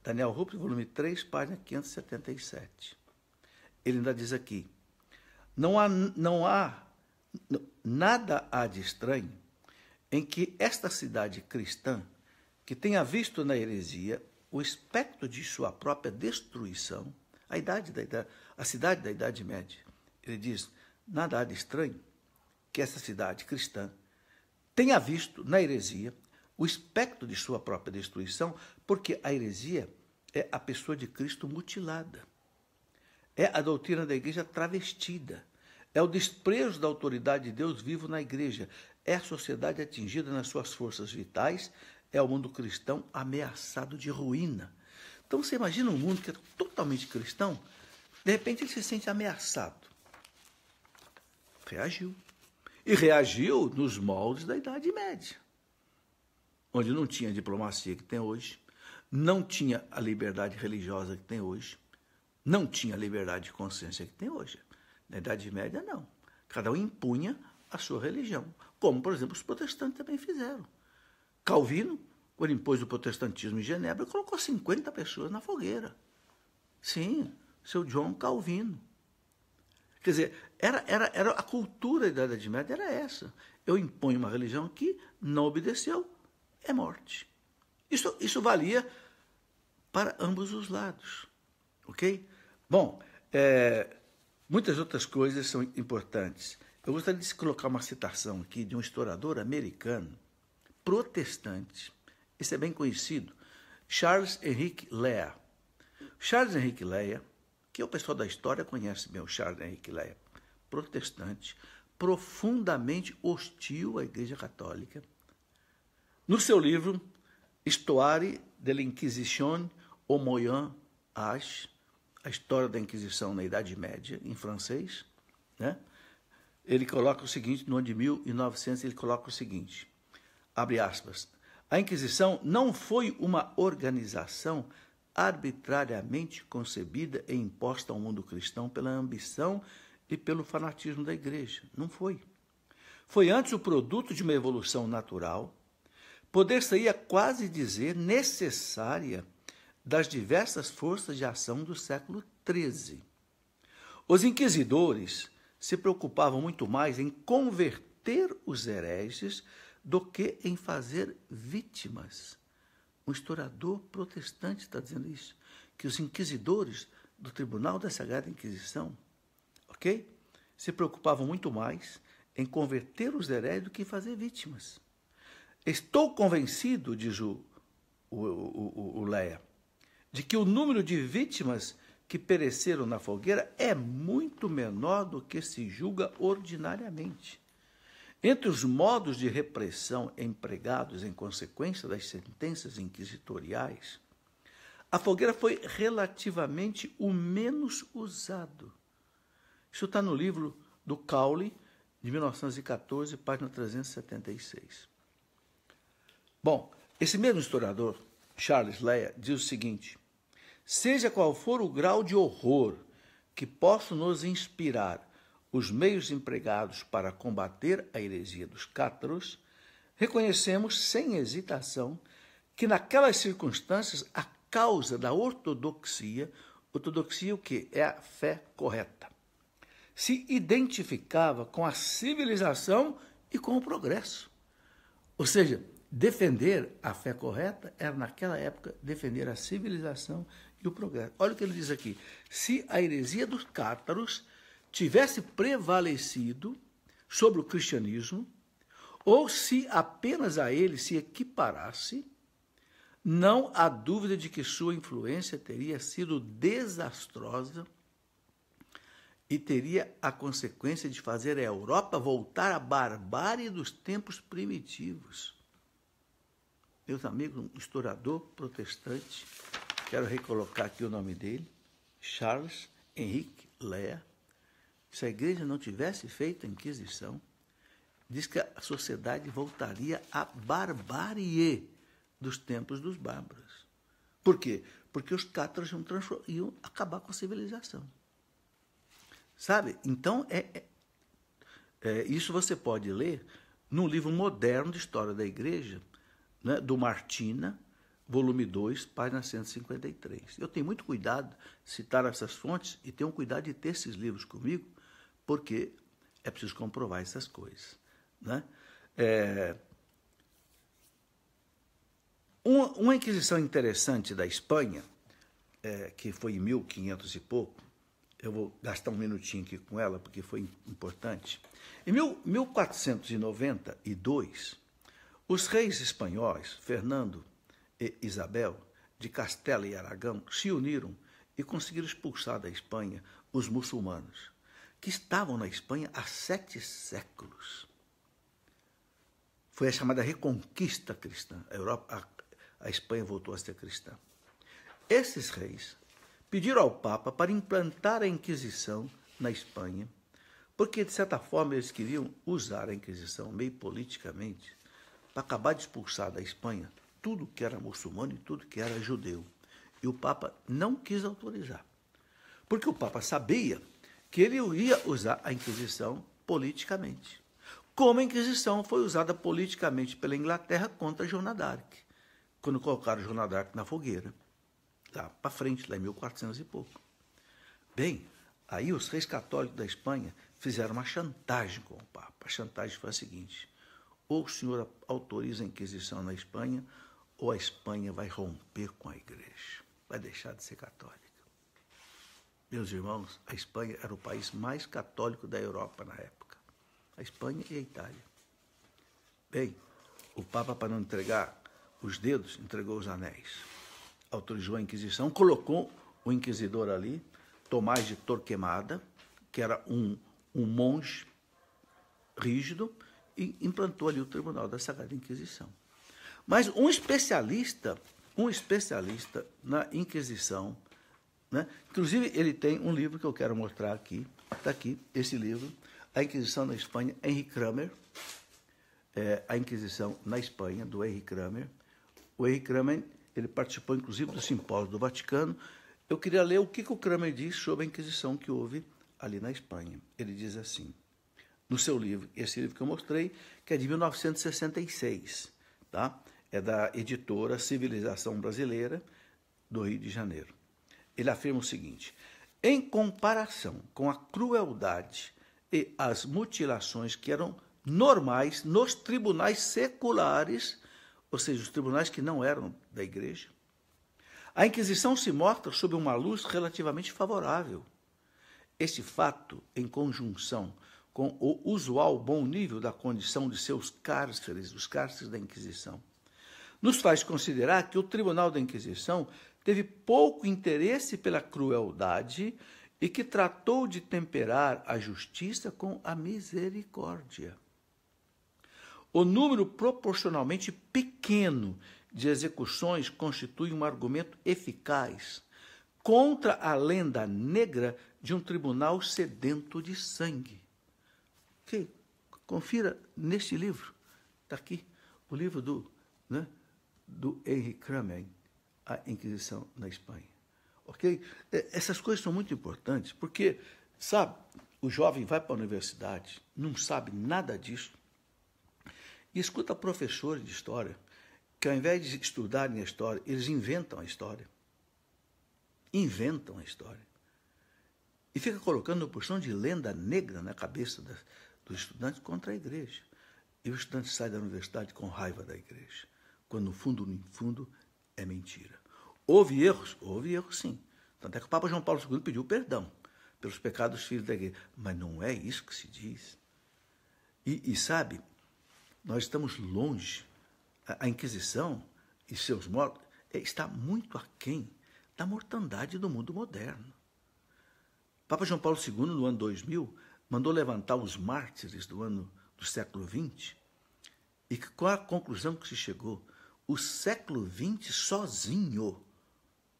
Daniel Hopes, volume 3, página 577. Ele ainda diz aqui, nada há de estranho em que esta cidade cristã, que tenha visto na heresia o espectro de sua própria destruição, a cidade da Idade Média, ele diz, nada há de estranho que essa cidade cristã tenha visto na heresia o espectro de sua própria destruição, porque a heresia é a pessoa de Cristo mutilada. É a doutrina da igreja travestida. É o desprezo da autoridade de Deus vivo na igreja. É a sociedade atingida nas suas forças vitais. É o mundo cristão ameaçado de ruína. Então você imagina um mundo que é totalmente cristão, de repente ele se sente ameaçado. Reagiu. E reagiu nos moldes da Idade Média, onde não tinha a diplomacia que tem hoje, não tinha a liberdade religiosa que tem hoje, não tinha a liberdade de consciência que tem hoje. Na Idade Média, não. Cada um impunha a sua religião, como, por exemplo, os protestantes também fizeram. Calvino, quando impôs o protestantismo em Genebra, colocou 50 pessoas na fogueira. Sim, seu John Calvino. Quer dizer, era a cultura da Idade Média era essa. Eu imponho uma religião aqui, não obedeceu, é morte. Isso valia para ambos os lados. Ok? Bom, muitas outras coisas são importantes. Eu gostaria de colocar uma citação aqui de um historiador americano, protestante. Esse é bem conhecido, Charles Henrique Lea. Charles Henrique Lea, que o pessoal da história conhece bem o Charles Henrique Lea, protestante, profundamente hostil à Igreja Católica. No seu livro, Histoire de l'Inquisition au Moyen Âge, a história da Inquisição na Idade Média, em francês, né? Ele coloca o seguinte, no ano de 1900, ele coloca o seguinte, abre aspas, a Inquisição não foi uma organização arbitrariamente concebida e imposta ao mundo cristão pela ambição e pelo fanatismo da Igreja. Não foi. Foi antes o produto de uma evolução natural, poder-se-ia quase dizer necessária, das diversas forças de ação do século XIII. Os inquisidores se preocupavam muito mais em converter os hereges do que em fazer vítimas. Um historiador protestante está dizendo isso, que os inquisidores do Tribunal da Sagrada Inquisição, ok? Se preocupavam muito mais em converter os hereges do que em fazer vítimas. Estou convencido, diz o Lea, de que o número de vítimas que pereceram na fogueira é muito menor do que se julga ordinariamente. Entre os modos de repressão empregados em consequência das sentenças inquisitoriais, a fogueira foi relativamente o menos usado. Isso está no livro do Cowley, de 1914, página 376. Bom, esse mesmo historiador, Charles Lea, diz o seguinte, seja qual for o grau de horror que possa nos inspirar os meios empregados para combater a heresia dos cátaros, reconhecemos sem hesitação que naquelas circunstâncias a causa da ortodoxia o que? É a fé correta, se identificava com a civilização e com o progresso. Ou seja, defender a fé correta era, naquela época, defender a civilização e o progresso. Olha o que ele diz aqui. Se a heresia dos cátaros tivesse prevalecido sobre o cristianismo, ou se apenas a ele se equiparasse, não há dúvida de que sua influência teria sido desastrosa e teria a consequência de fazer a Europa voltar à barbárie dos tempos primitivos. Meus amigos, um historiador protestante, quero recolocar aqui o nome dele, Charles Henrique Lea. Se a igreja não tivesse feito a Inquisição, diz que a sociedade voltaria à barbárie dos tempos dos bárbaros. Por quê? Porque os cátaros iam acabar com a civilização. Sabe? Então, isso você pode ler num livro moderno de História da Igreja, né, do Martina, volume 2, página 153. Eu tenho muito cuidado de citar essas fontes e tenho cuidado de ter esses livros comigo, porque é preciso comprovar essas coisas. Né? Uma inquisição interessante da Espanha, que foi em 1500 e pouco, eu vou gastar um minutinho aqui com ela, porque foi importante. Em 1492, os reis espanhóis, Fernando e Isabel, de Castela e Aragão, se uniram e conseguiram expulsar da Espanha os muçulmanos, que estavam na Espanha há 7 séculos. Foi a chamada Reconquista Cristã. A Espanha voltou a ser cristã. Esses reis pediram ao Papa para implantar a Inquisição na Espanha, porque, de certa forma, eles queriam usar a Inquisição meio politicamente para acabar de expulsar da Espanha tudo que era muçulmano e tudo que era judeu. E o Papa não quis autorizar, porque o Papa sabia que ele ia usar a Inquisição politicamente. como a Inquisição foi usada politicamente pela Inglaterra contra Joana d'Arc, quando colocaram Joana d'Arc na fogueira, lá para frente, lá em 1400 e pouco. Bem, aí os reis católicos da Espanha fizeram uma chantagem com o Papa. A chantagem foi a seguinte: ou o senhor autoriza a Inquisição na Espanha, ou a Espanha vai romper com a Igreja, vai deixar de ser católica. Meus irmãos, a Espanha era o país mais católico da Europa na época. A Espanha e a Itália. Bem, o Papa, para não entregar os dedos, entregou os anéis. Autorizou a Inquisição, colocou o inquisidor ali, Tomás de Torquemada, que era um monge rígido, e implantou ali o Tribunal da Sagrada Inquisição. Mas um especialista na Inquisição, né? Inclusive, ele tem um livro que eu quero mostrar aqui, está aqui, esse livro, A Inquisição na Espanha, Henry Kramer, A Inquisição na Espanha, do Henry Kramer. O Henry Kramer, ele participou, inclusive, do simpósio do Vaticano. Eu queria ler o que o Kramer diz sobre a Inquisição que houve ali na Espanha. Ele diz assim, no seu livro, esse livro que eu mostrei, que é de 1966, tá? É da editora Civilização Brasileira, do Rio de Janeiro. Ele afirma o seguinte: em comparação com a crueldade e as mutilações que eram normais nos tribunais seculares, ou seja, os tribunais que não eram da Igreja, a Inquisição se mostra sob uma luz relativamente favorável. Este fato, em conjunção com o usual bom nível da condição de seus cárceres, os cárceres da Inquisição, nos faz considerar que o Tribunal da Inquisição teve pouco interesse pela crueldade e que tratou de temperar a justiça com a misericórdia. O número proporcionalmente pequeno de execuções constitui um argumento eficaz contra a lenda negra de um tribunal sedento de sangue. Okay? Confira neste livro, está aqui, o livro do Henry Kramer, A Inquisição na Espanha. Ok? Essas coisas são muito importantes, porque, sabe, o jovem vai para a universidade, não sabe nada disso, e escuta professores de história, que ao invés de estudarem a história, eles inventam a história. Inventam a história. E fica colocando uma porção de lenda negra na cabeça dos estudantes contra a Igreja. E o estudante sai da universidade com raiva da Igreja, quando no fundo é mentira. Houve erros sim. Tanto é que o Papa João Paulo II pediu perdão pelos pecados dos filhos da Igreja. Mas não é isso que se diz. E sabe, nós estamos longe. A Inquisição e seus mortos está muito aquém da mortandade do mundo moderno. O Papa João Paulo II, no ano 2000, mandou levantar os mártires do século XX, e que, com a conclusão que se chegou, o século XX sozinho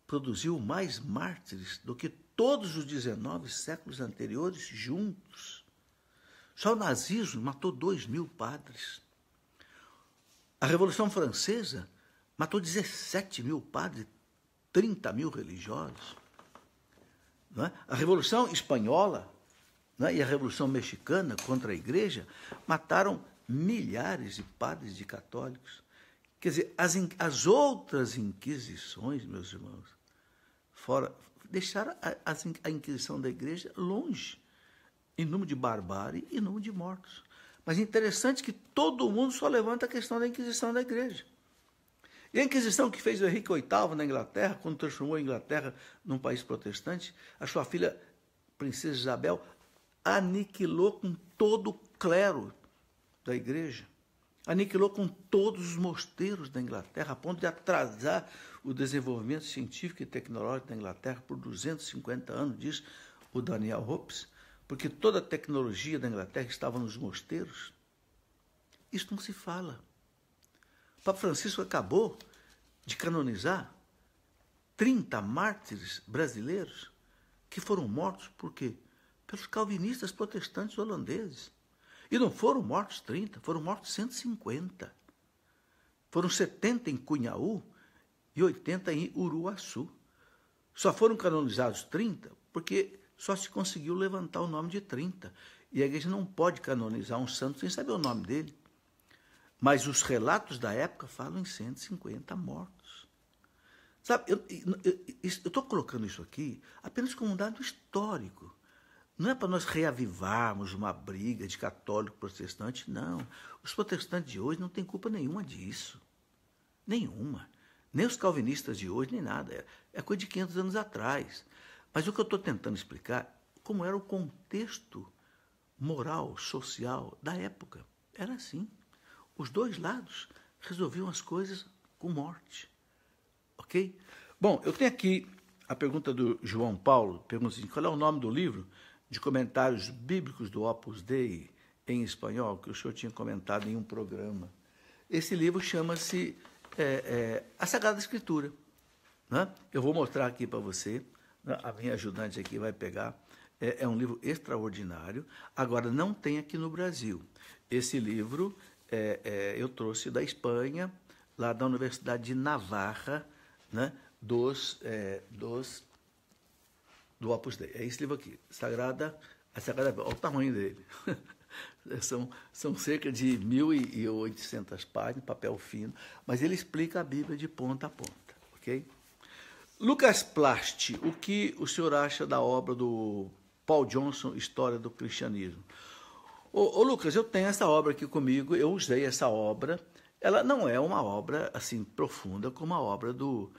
produziu mais mártires do que todos os 19 séculos anteriores juntos. Só o nazismo matou 2.000 padres. A Revolução Francesa matou 17.000 padres, 30.000 religiosos. Não é? A Revolução Espanhola, não é? E a Revolução Mexicana contra a Igreja mataram milhares de padres de católicos. Quer dizer, as outras inquisições, meus irmãos, deixaram a Inquisição da Igreja longe, em número de barbárie e número de mortos. Mas é interessante que todo mundo só levanta a questão da Inquisição da Igreja. E a Inquisição que fez o Henrique VIII na Inglaterra, quando transformou a Inglaterra num país protestante, a sua filha, Princesa Isabel, aniquilou com todo o clero da Igreja, aniquilou com todos os mosteiros da Inglaterra, a ponto de atrasar o desenvolvimento científico e tecnológico da Inglaterra por 250 anos, diz o Daniel Hopes, porque toda a tecnologia da Inglaterra estava nos mosteiros. Isso não se fala. O Papa Francisco acabou de canonizar 30 mártires brasileiros que foram mortos por quê? Pelos calvinistas protestantes holandeses. E não foram mortos 30, foram mortos 150. Foram 70 em Cunhaú e 80 em Uruaçu. Só foram canonizados 30 porque só se conseguiu levantar o nome de 30. E a igreja não pode canonizar um santo sem saber o nome dele. Mas os relatos da época falam em 150 mortos. Sabe, eu estou colocando isso aqui apenas como um dado histórico. Não é para nós reavivarmos uma briga de católico e protestante, não. Os protestantes de hoje não têm culpa nenhuma disso. Nenhuma. Nem os calvinistas de hoje, nem nada. É coisa de 500 anos atrás. Mas o que eu estou tentando explicar é como era o contexto moral, social da época. Era assim. Os dois lados resolviam as coisas com morte. Ok? Bom, eu tenho aqui a pergunta do João Paulo. Pergunta assim, qual é o nome do livro de comentários bíblicos do Opus Dei em espanhol, que o senhor tinha comentado em um programa? Esse livro chama-se A Sagrada Escritura. Né? Eu vou mostrar aqui para você, né? A minha ajudante aqui vai pegar. É um livro extraordinário. Agora, não tem aqui no Brasil. Esse livro eu trouxe da Espanha, lá da Universidade de Navarra, né? do Opus Dei. É esse livro aqui, a Sagrada, olha o tamanho dele. São cerca de 1.800 páginas, papel fino, mas ele explica a Bíblia de ponta a ponta, ok? Lucas Plasti, o que o senhor acha da obra do Paul Johnson, História do Cristianismo? Ô Lucas, eu tenho essa obra aqui comigo, eu usei essa obra, ela não é uma obra assim profunda como a obra do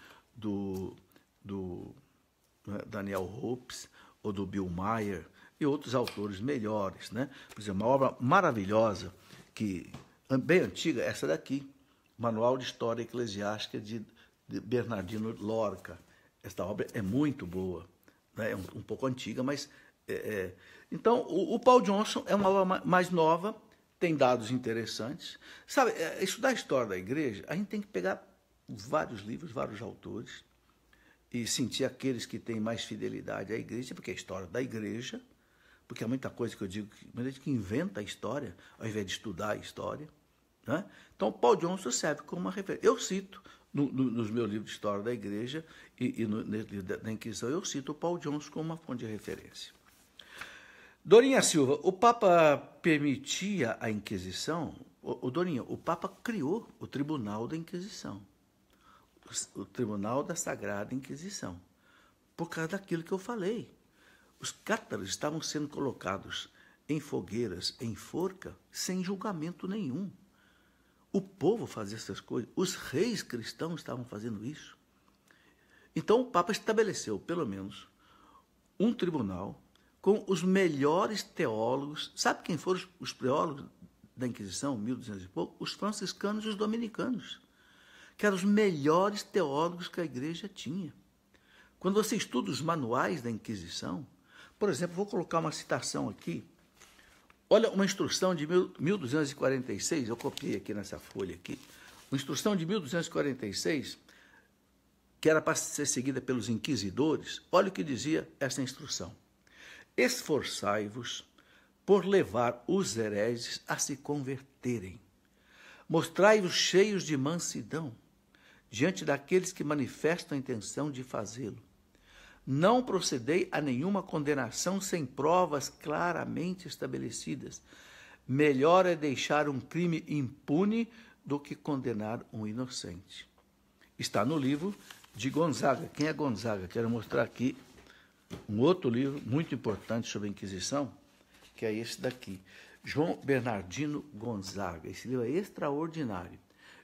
Daniel Hopes ou do Bill Maher e outros autores melhores, né? Por exemplo, uma obra maravilhosa, bem antiga, essa daqui, Manual de História Eclesiástica de Bernardino Lorca. Esta obra é muito boa, né? É um pouco antiga, mas... Então, o Paul Johnson é uma obra mais nova, tem dados interessantes. Sabe, estudar a história da igreja, a gente tem que pegar vários livros, vários autores, e sentir aqueles que têm mais fidelidade à igreja, porque é a história da igreja, porque há muita coisa que eu digo, muita gente que inventa a história, ao invés de estudar a história. Né? Então, o Paul Johnson serve como uma referência. Eu cito, nos meus livros de história da igreja e no livro da Inquisição, eu cito o Paul Johnson como uma fonte de referência. Dorinha Silva, o Papa permitia a Inquisição? Dorinha, o Papa criou o Tribunal da Inquisição, o Tribunal da Sagrada Inquisição, por causa daquilo que eu falei. Os cátaros estavam sendo colocados em fogueiras, em forca, sem julgamento nenhum. O povo fazia essas coisas, os reis cristãos estavam fazendo isso. Então o Papa estabeleceu, pelo menos, um tribunal com os melhores teólogos. Sabe quem foram os teólogos da Inquisição, 1200 e pouco? Os franciscanos e os dominicanos, que eram os melhores teólogos que a igreja tinha. Quando você estuda os manuais da Inquisição, por exemplo, vou colocar uma citação aqui. Olha, uma instrução de 1246, eu copiei aqui nessa folha aqui, uma instrução de 1246, que era para ser seguida pelos inquisidores. Olha o que dizia essa instrução. Esforçai-vos por levar os hereges a se converterem. Mostrai-vos cheios de mansidão diante daqueles que manifestam a intenção de fazê-lo. Não procedei a nenhuma condenação sem provas claramente estabelecidas. Melhor é deixar um crime impune do que condenar um inocente. Está no livro de Gonzaga. Quem é Gonzaga? Quero mostrar aqui um outro livro muito importante sobre a Inquisição, que é esse daqui. João Bernardino Gonzaga. Esse livro é extraordinário.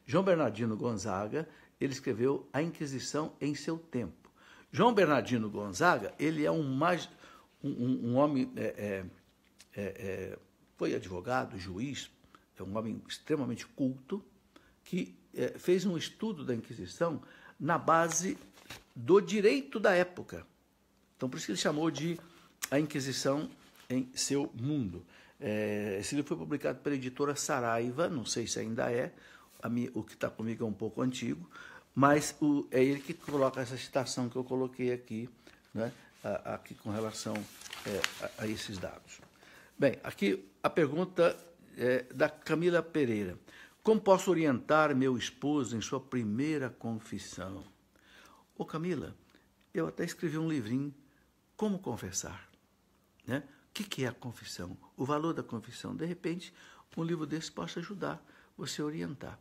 João Bernardino Gonzaga, ele escreveu A Inquisição em seu tempo. João Bernardino Gonzaga, ele é um homem, foi advogado, juiz, é um homem extremamente culto, que fez um estudo da Inquisição na base do direito da época. Então, por isso que ele chamou de A Inquisição em seu mundo. Esse livro foi publicado pela editora Saraiva, não sei se ainda é, o que está comigo é um pouco antigo, mas é ele que coloca essa citação que eu coloquei aqui, né, aqui com relação a esses dados. Bem, aqui a pergunta da Camila Pereira. Como posso orientar meu esposo em sua primeira confissão? Ô Camila, eu até escrevi um livrinho, Como Confessar. né? O que é a confissão? O valor da confissão. De repente, um livro desse possa ajudar você a orientar.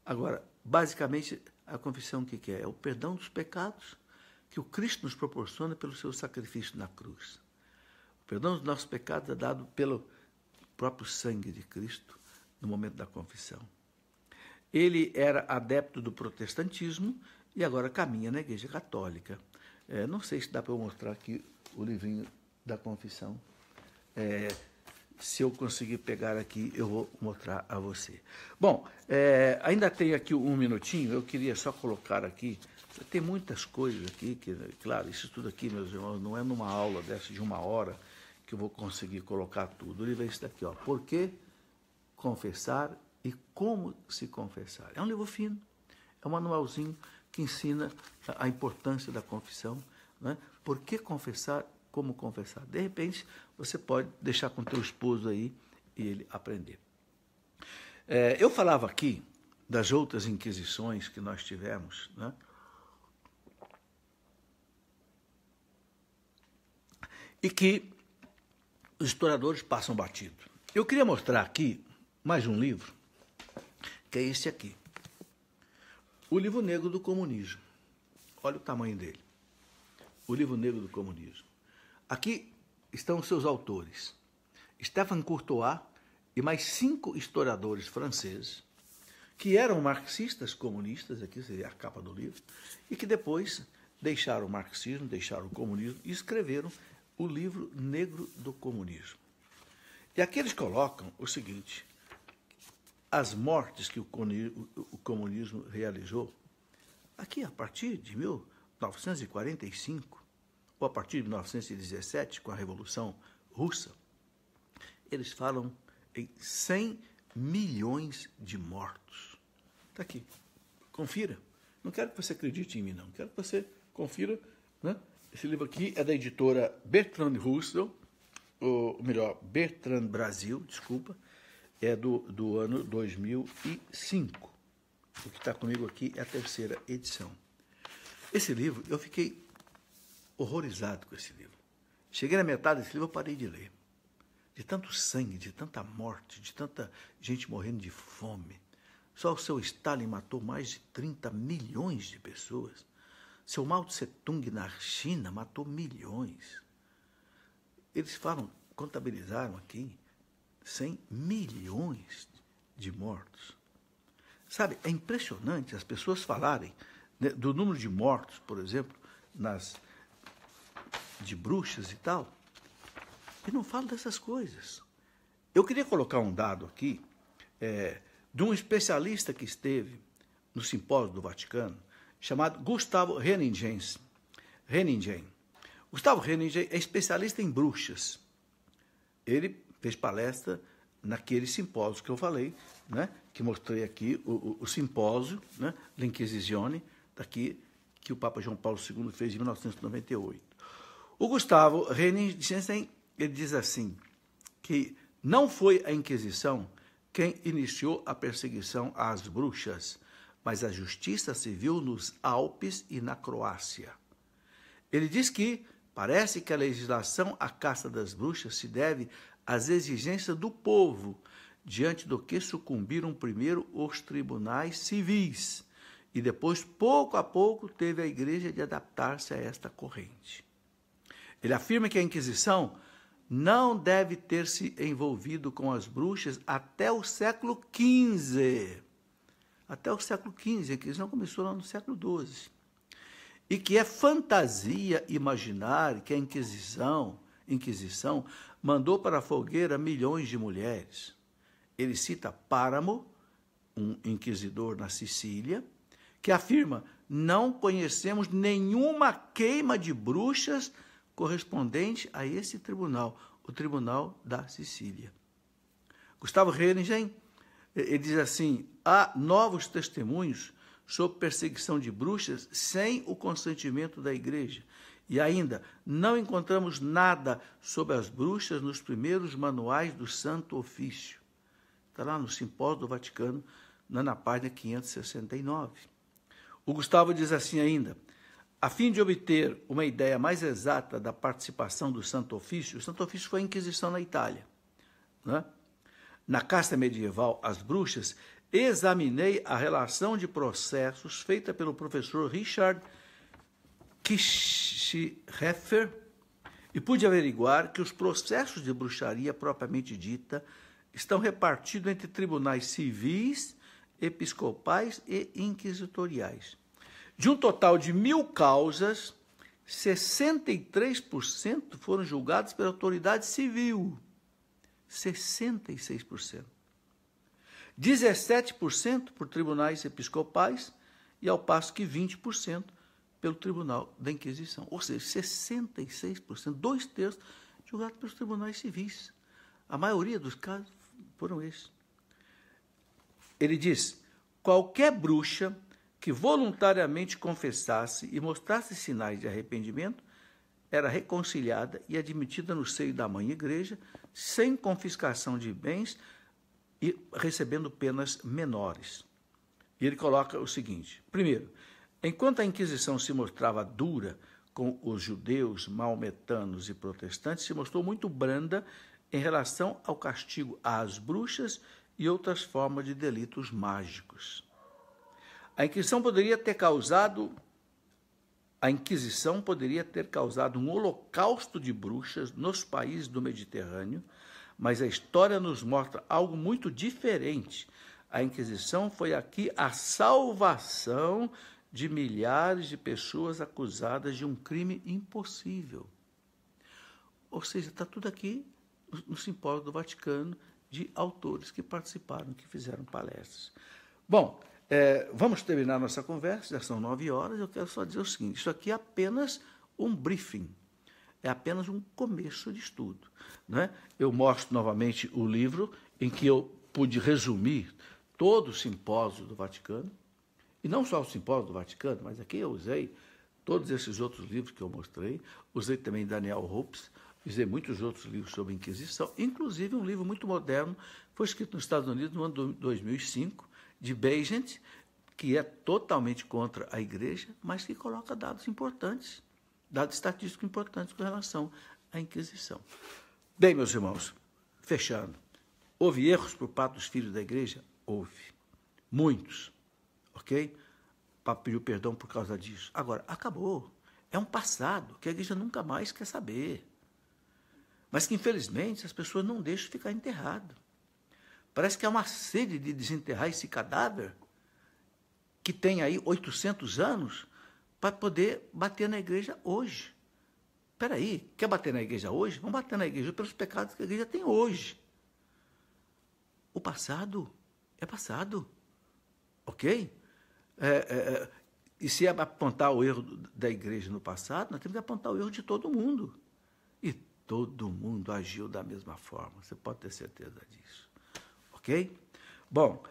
Agora, basicamente, a confissão o que é? É o perdão dos pecados que o Cristo nos proporciona pelo seu sacrifício na cruz. O perdão dos nossos pecados é dado pelo próprio sangue de Cristo no momento da confissão. Ele era adepto do protestantismo e agora caminha na Igreja Católica. Não sei se dá para eu mostrar aqui o livrinho da confissão. Se eu conseguir pegar aqui, eu vou mostrar a você. Bom, ainda tenho aqui um minutinho, eu queria só colocar aqui, tem muitas coisas aqui, que, claro, isso tudo aqui, meus irmãos, não é numa aula dessa de 1 hora que eu vou conseguir colocar tudo. O livro é esse daqui, ó, Por que confessar e como se confessar. É um livro fino, é um manualzinho que ensina a importância da confissão, né? Por que confessar, como confessar. De repente, você pode deixar com o teu esposo aí e ele aprender. Eu falava aqui das outras inquisições que nós tivemos, né? E que os historiadores passam batido. Eu queria mostrar aqui mais um livro, que é esse aqui. O Livro Negro do Comunismo. Olha o tamanho dele. O Livro Negro do Comunismo. Aqui estão os seus autores. Stéphane Courtois e mais 5 historiadores franceses, que eram marxistas comunistas, aqui seria a capa do livro, e que depois deixaram o marxismo, deixaram o comunismo e escreveram o Livro Negro do Comunismo. E aqui eles colocam o seguinte: as mortes que o comunismo realizou, aqui a partir de 1945, ou a partir de 1917, com a Revolução Russa, eles falam em 100 milhões de mortos. Está aqui, confira. Não quero que você acredite em mim, não. Quero que você confira, né? Esse livro aqui é da editora Bertrand Russell, ou melhor, Bertrand Brasil, desculpa, é do ano 2005. O que está comigo aqui é a 3ª edição. Esse livro, eu fiquei horrorizado com esse livro. Cheguei na metade desse livro, eu parei de ler. De tanto sangue, de tanta morte, de tanta gente morrendo de fome. Só o seu Stalin matou mais de 30 milhões de pessoas. Seu Mao Tse-tung na China matou milhões. Eles contabilizaram aqui 100 milhões de mortos. Sabe, é impressionante as pessoas falarem, né, do número de mortos, por exemplo, de bruxas e tal, e não falam dessas coisas. Eu queria colocar um dado aqui de um especialista que esteve no simpósio do Vaticano, chamado Gustavo Renningen. Gustavo Renningen é especialista em bruxas. Ele fez palestra naquele simpósio que eu falei, né, que mostrei aqui, o simpósio, né, L'Inquisizione, daqui, que o Papa João Paulo II fez em 1998. O Gustavo Renningen, ele diz assim, que não foi a Inquisição quem iniciou a perseguição às bruxas, mas a justiça civil nos Alpes e na Croácia. Ele diz que parece que a legislação à caça das bruxas se deve às exigências do povo, diante do que sucumbiram primeiro os tribunais civis, e depois, pouco a pouco, teve a Igreja de adaptar-se a esta corrente. Ele afirma que a Inquisição não deve ter se envolvido com as bruxas até o século XV. Até o século XV, a Inquisição começou lá no século XII. E que é fantasia imaginar que a Inquisição mandou para a fogueira milhões de mulheres. Ele cita Páramo, um inquisidor na Sicília, que afirma: não conhecemos nenhuma queima de bruxas correspondente a esse tribunal, o Tribunal da Sicília. Gustavo Renningen, ele diz assim: há novos testemunhos sobre perseguição de bruxas sem o consentimento da Igreja. E ainda, não encontramos nada sobre as bruxas nos primeiros manuais do Santo Ofício. Está lá no Simpósio do Vaticano, na página 569. O Gustavo diz assim ainda: A fim de obter uma ideia mais exata da participação do Santo Ofício, o Santo Ofício foi a Inquisição na Itália, né? Na casta medieval, as bruxas, examinei a relação de processos feita pelo professor Richard Kirchheffer e pude averiguar que os processos de bruxaria propriamente dita estão repartidos entre tribunais civis, episcopais e inquisitoriais. De um total de 1.000 causas, 63% foram julgados pela autoridade civil. 66%. 17% por tribunais episcopais e ao passo que 20% pelo Tribunal da Inquisição. Ou seja, 66%, 2/3 julgados pelos tribunais civis. A maioria dos casos foram esses. Ele diz, qualquer bruxa que voluntariamente confessasse e mostrasse sinais de arrependimento era reconciliada e admitida no seio da Mãe Igreja, sem confiscação de bens e recebendo penas menores. E ele coloca o seguinte, primeiro, enquanto a Inquisição se mostrava dura com os judeus, maometanos e protestantes, se mostrou muito branda em relação ao castigo às bruxas e outras formas de delitos mágicos. A Inquisição poderia ter causado um holocausto de bruxas nos países do Mediterrâneo, mas a história nos mostra algo muito diferente. A Inquisição foi aqui a salvação de milhares de pessoas acusadas de um crime impossível. Ou seja, está tudo aqui no Simpósio do Vaticano de autores que participaram, que fizeram palestras. Bom, vamos terminar nossa conversa, já são 9 horas, eu quero só dizer o seguinte, isso aqui é apenas um briefing, é apenas um começo de estudo, né? Eu mostro novamente o livro em que eu pude resumir todo o simpósio do Vaticano, e não só o simpósio do Vaticano, mas aqui eu usei todos esses outros livros que eu mostrei, usei também Daniel Hopes, usei muitos outros livros sobre a Inquisição, inclusive um livro muito moderno, foi escrito nos Estados Unidos no ano 2005, de Bagent, que é totalmente contra a Igreja, mas que coloca dados importantes, dados estatísticos importantes com relação à Inquisição. Bem, meus irmãos, fechando, houve erros por parte dos filhos da Igreja? Houve. Muitos. Ok? Papa pediu perdão por causa disso. Agora, acabou. É um passado que a Igreja nunca mais quer saber. Mas que, infelizmente, as pessoas não deixam ficar enterrado. Parece que há uma sede de desenterrar esse cadáver que tem aí 800 anos para poder bater na igreja hoje. Espera aí, quer bater na igreja hoje? Vamos bater na igreja pelos pecados que a igreja tem hoje. O passado é passado, ok? E se apontar o erro da igreja no passado, nós temos que apontar o erro de todo mundo. E todo mundo agiu da mesma forma, você pode ter certeza disso. Ok? Bom,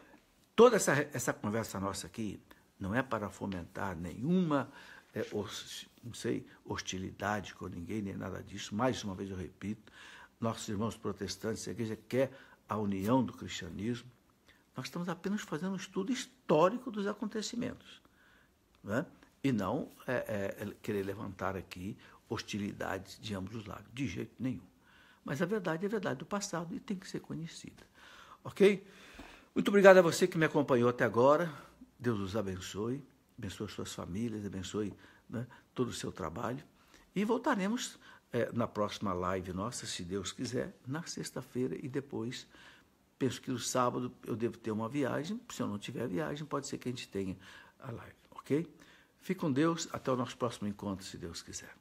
toda essa conversa nossa aqui não é para fomentar nenhuma hostilidade com ninguém, nem nada disso. Mais uma vez eu repito, nossos irmãos protestantes, a igreja quer a união do cristianismo. Nós estamos apenas fazendo um estudo histórico dos acontecimentos, né? E não querer levantar aqui hostilidades de ambos os lados, de jeito nenhum. Mas a verdade é a verdade do passado e tem que ser conhecida. Ok? Muito obrigado a você que me acompanhou até agora. Deus os abençoe, abençoe suas famílias, abençoe, né, todo o seu trabalho. E voltaremos na próxima live nossa, se Deus quiser, na sexta-feira e depois, penso que no sábado eu devo ter uma viagem. Se eu não tiver viagem, pode ser que a gente tenha a live, ok? Fique com Deus, até o nosso próximo encontro, se Deus quiser.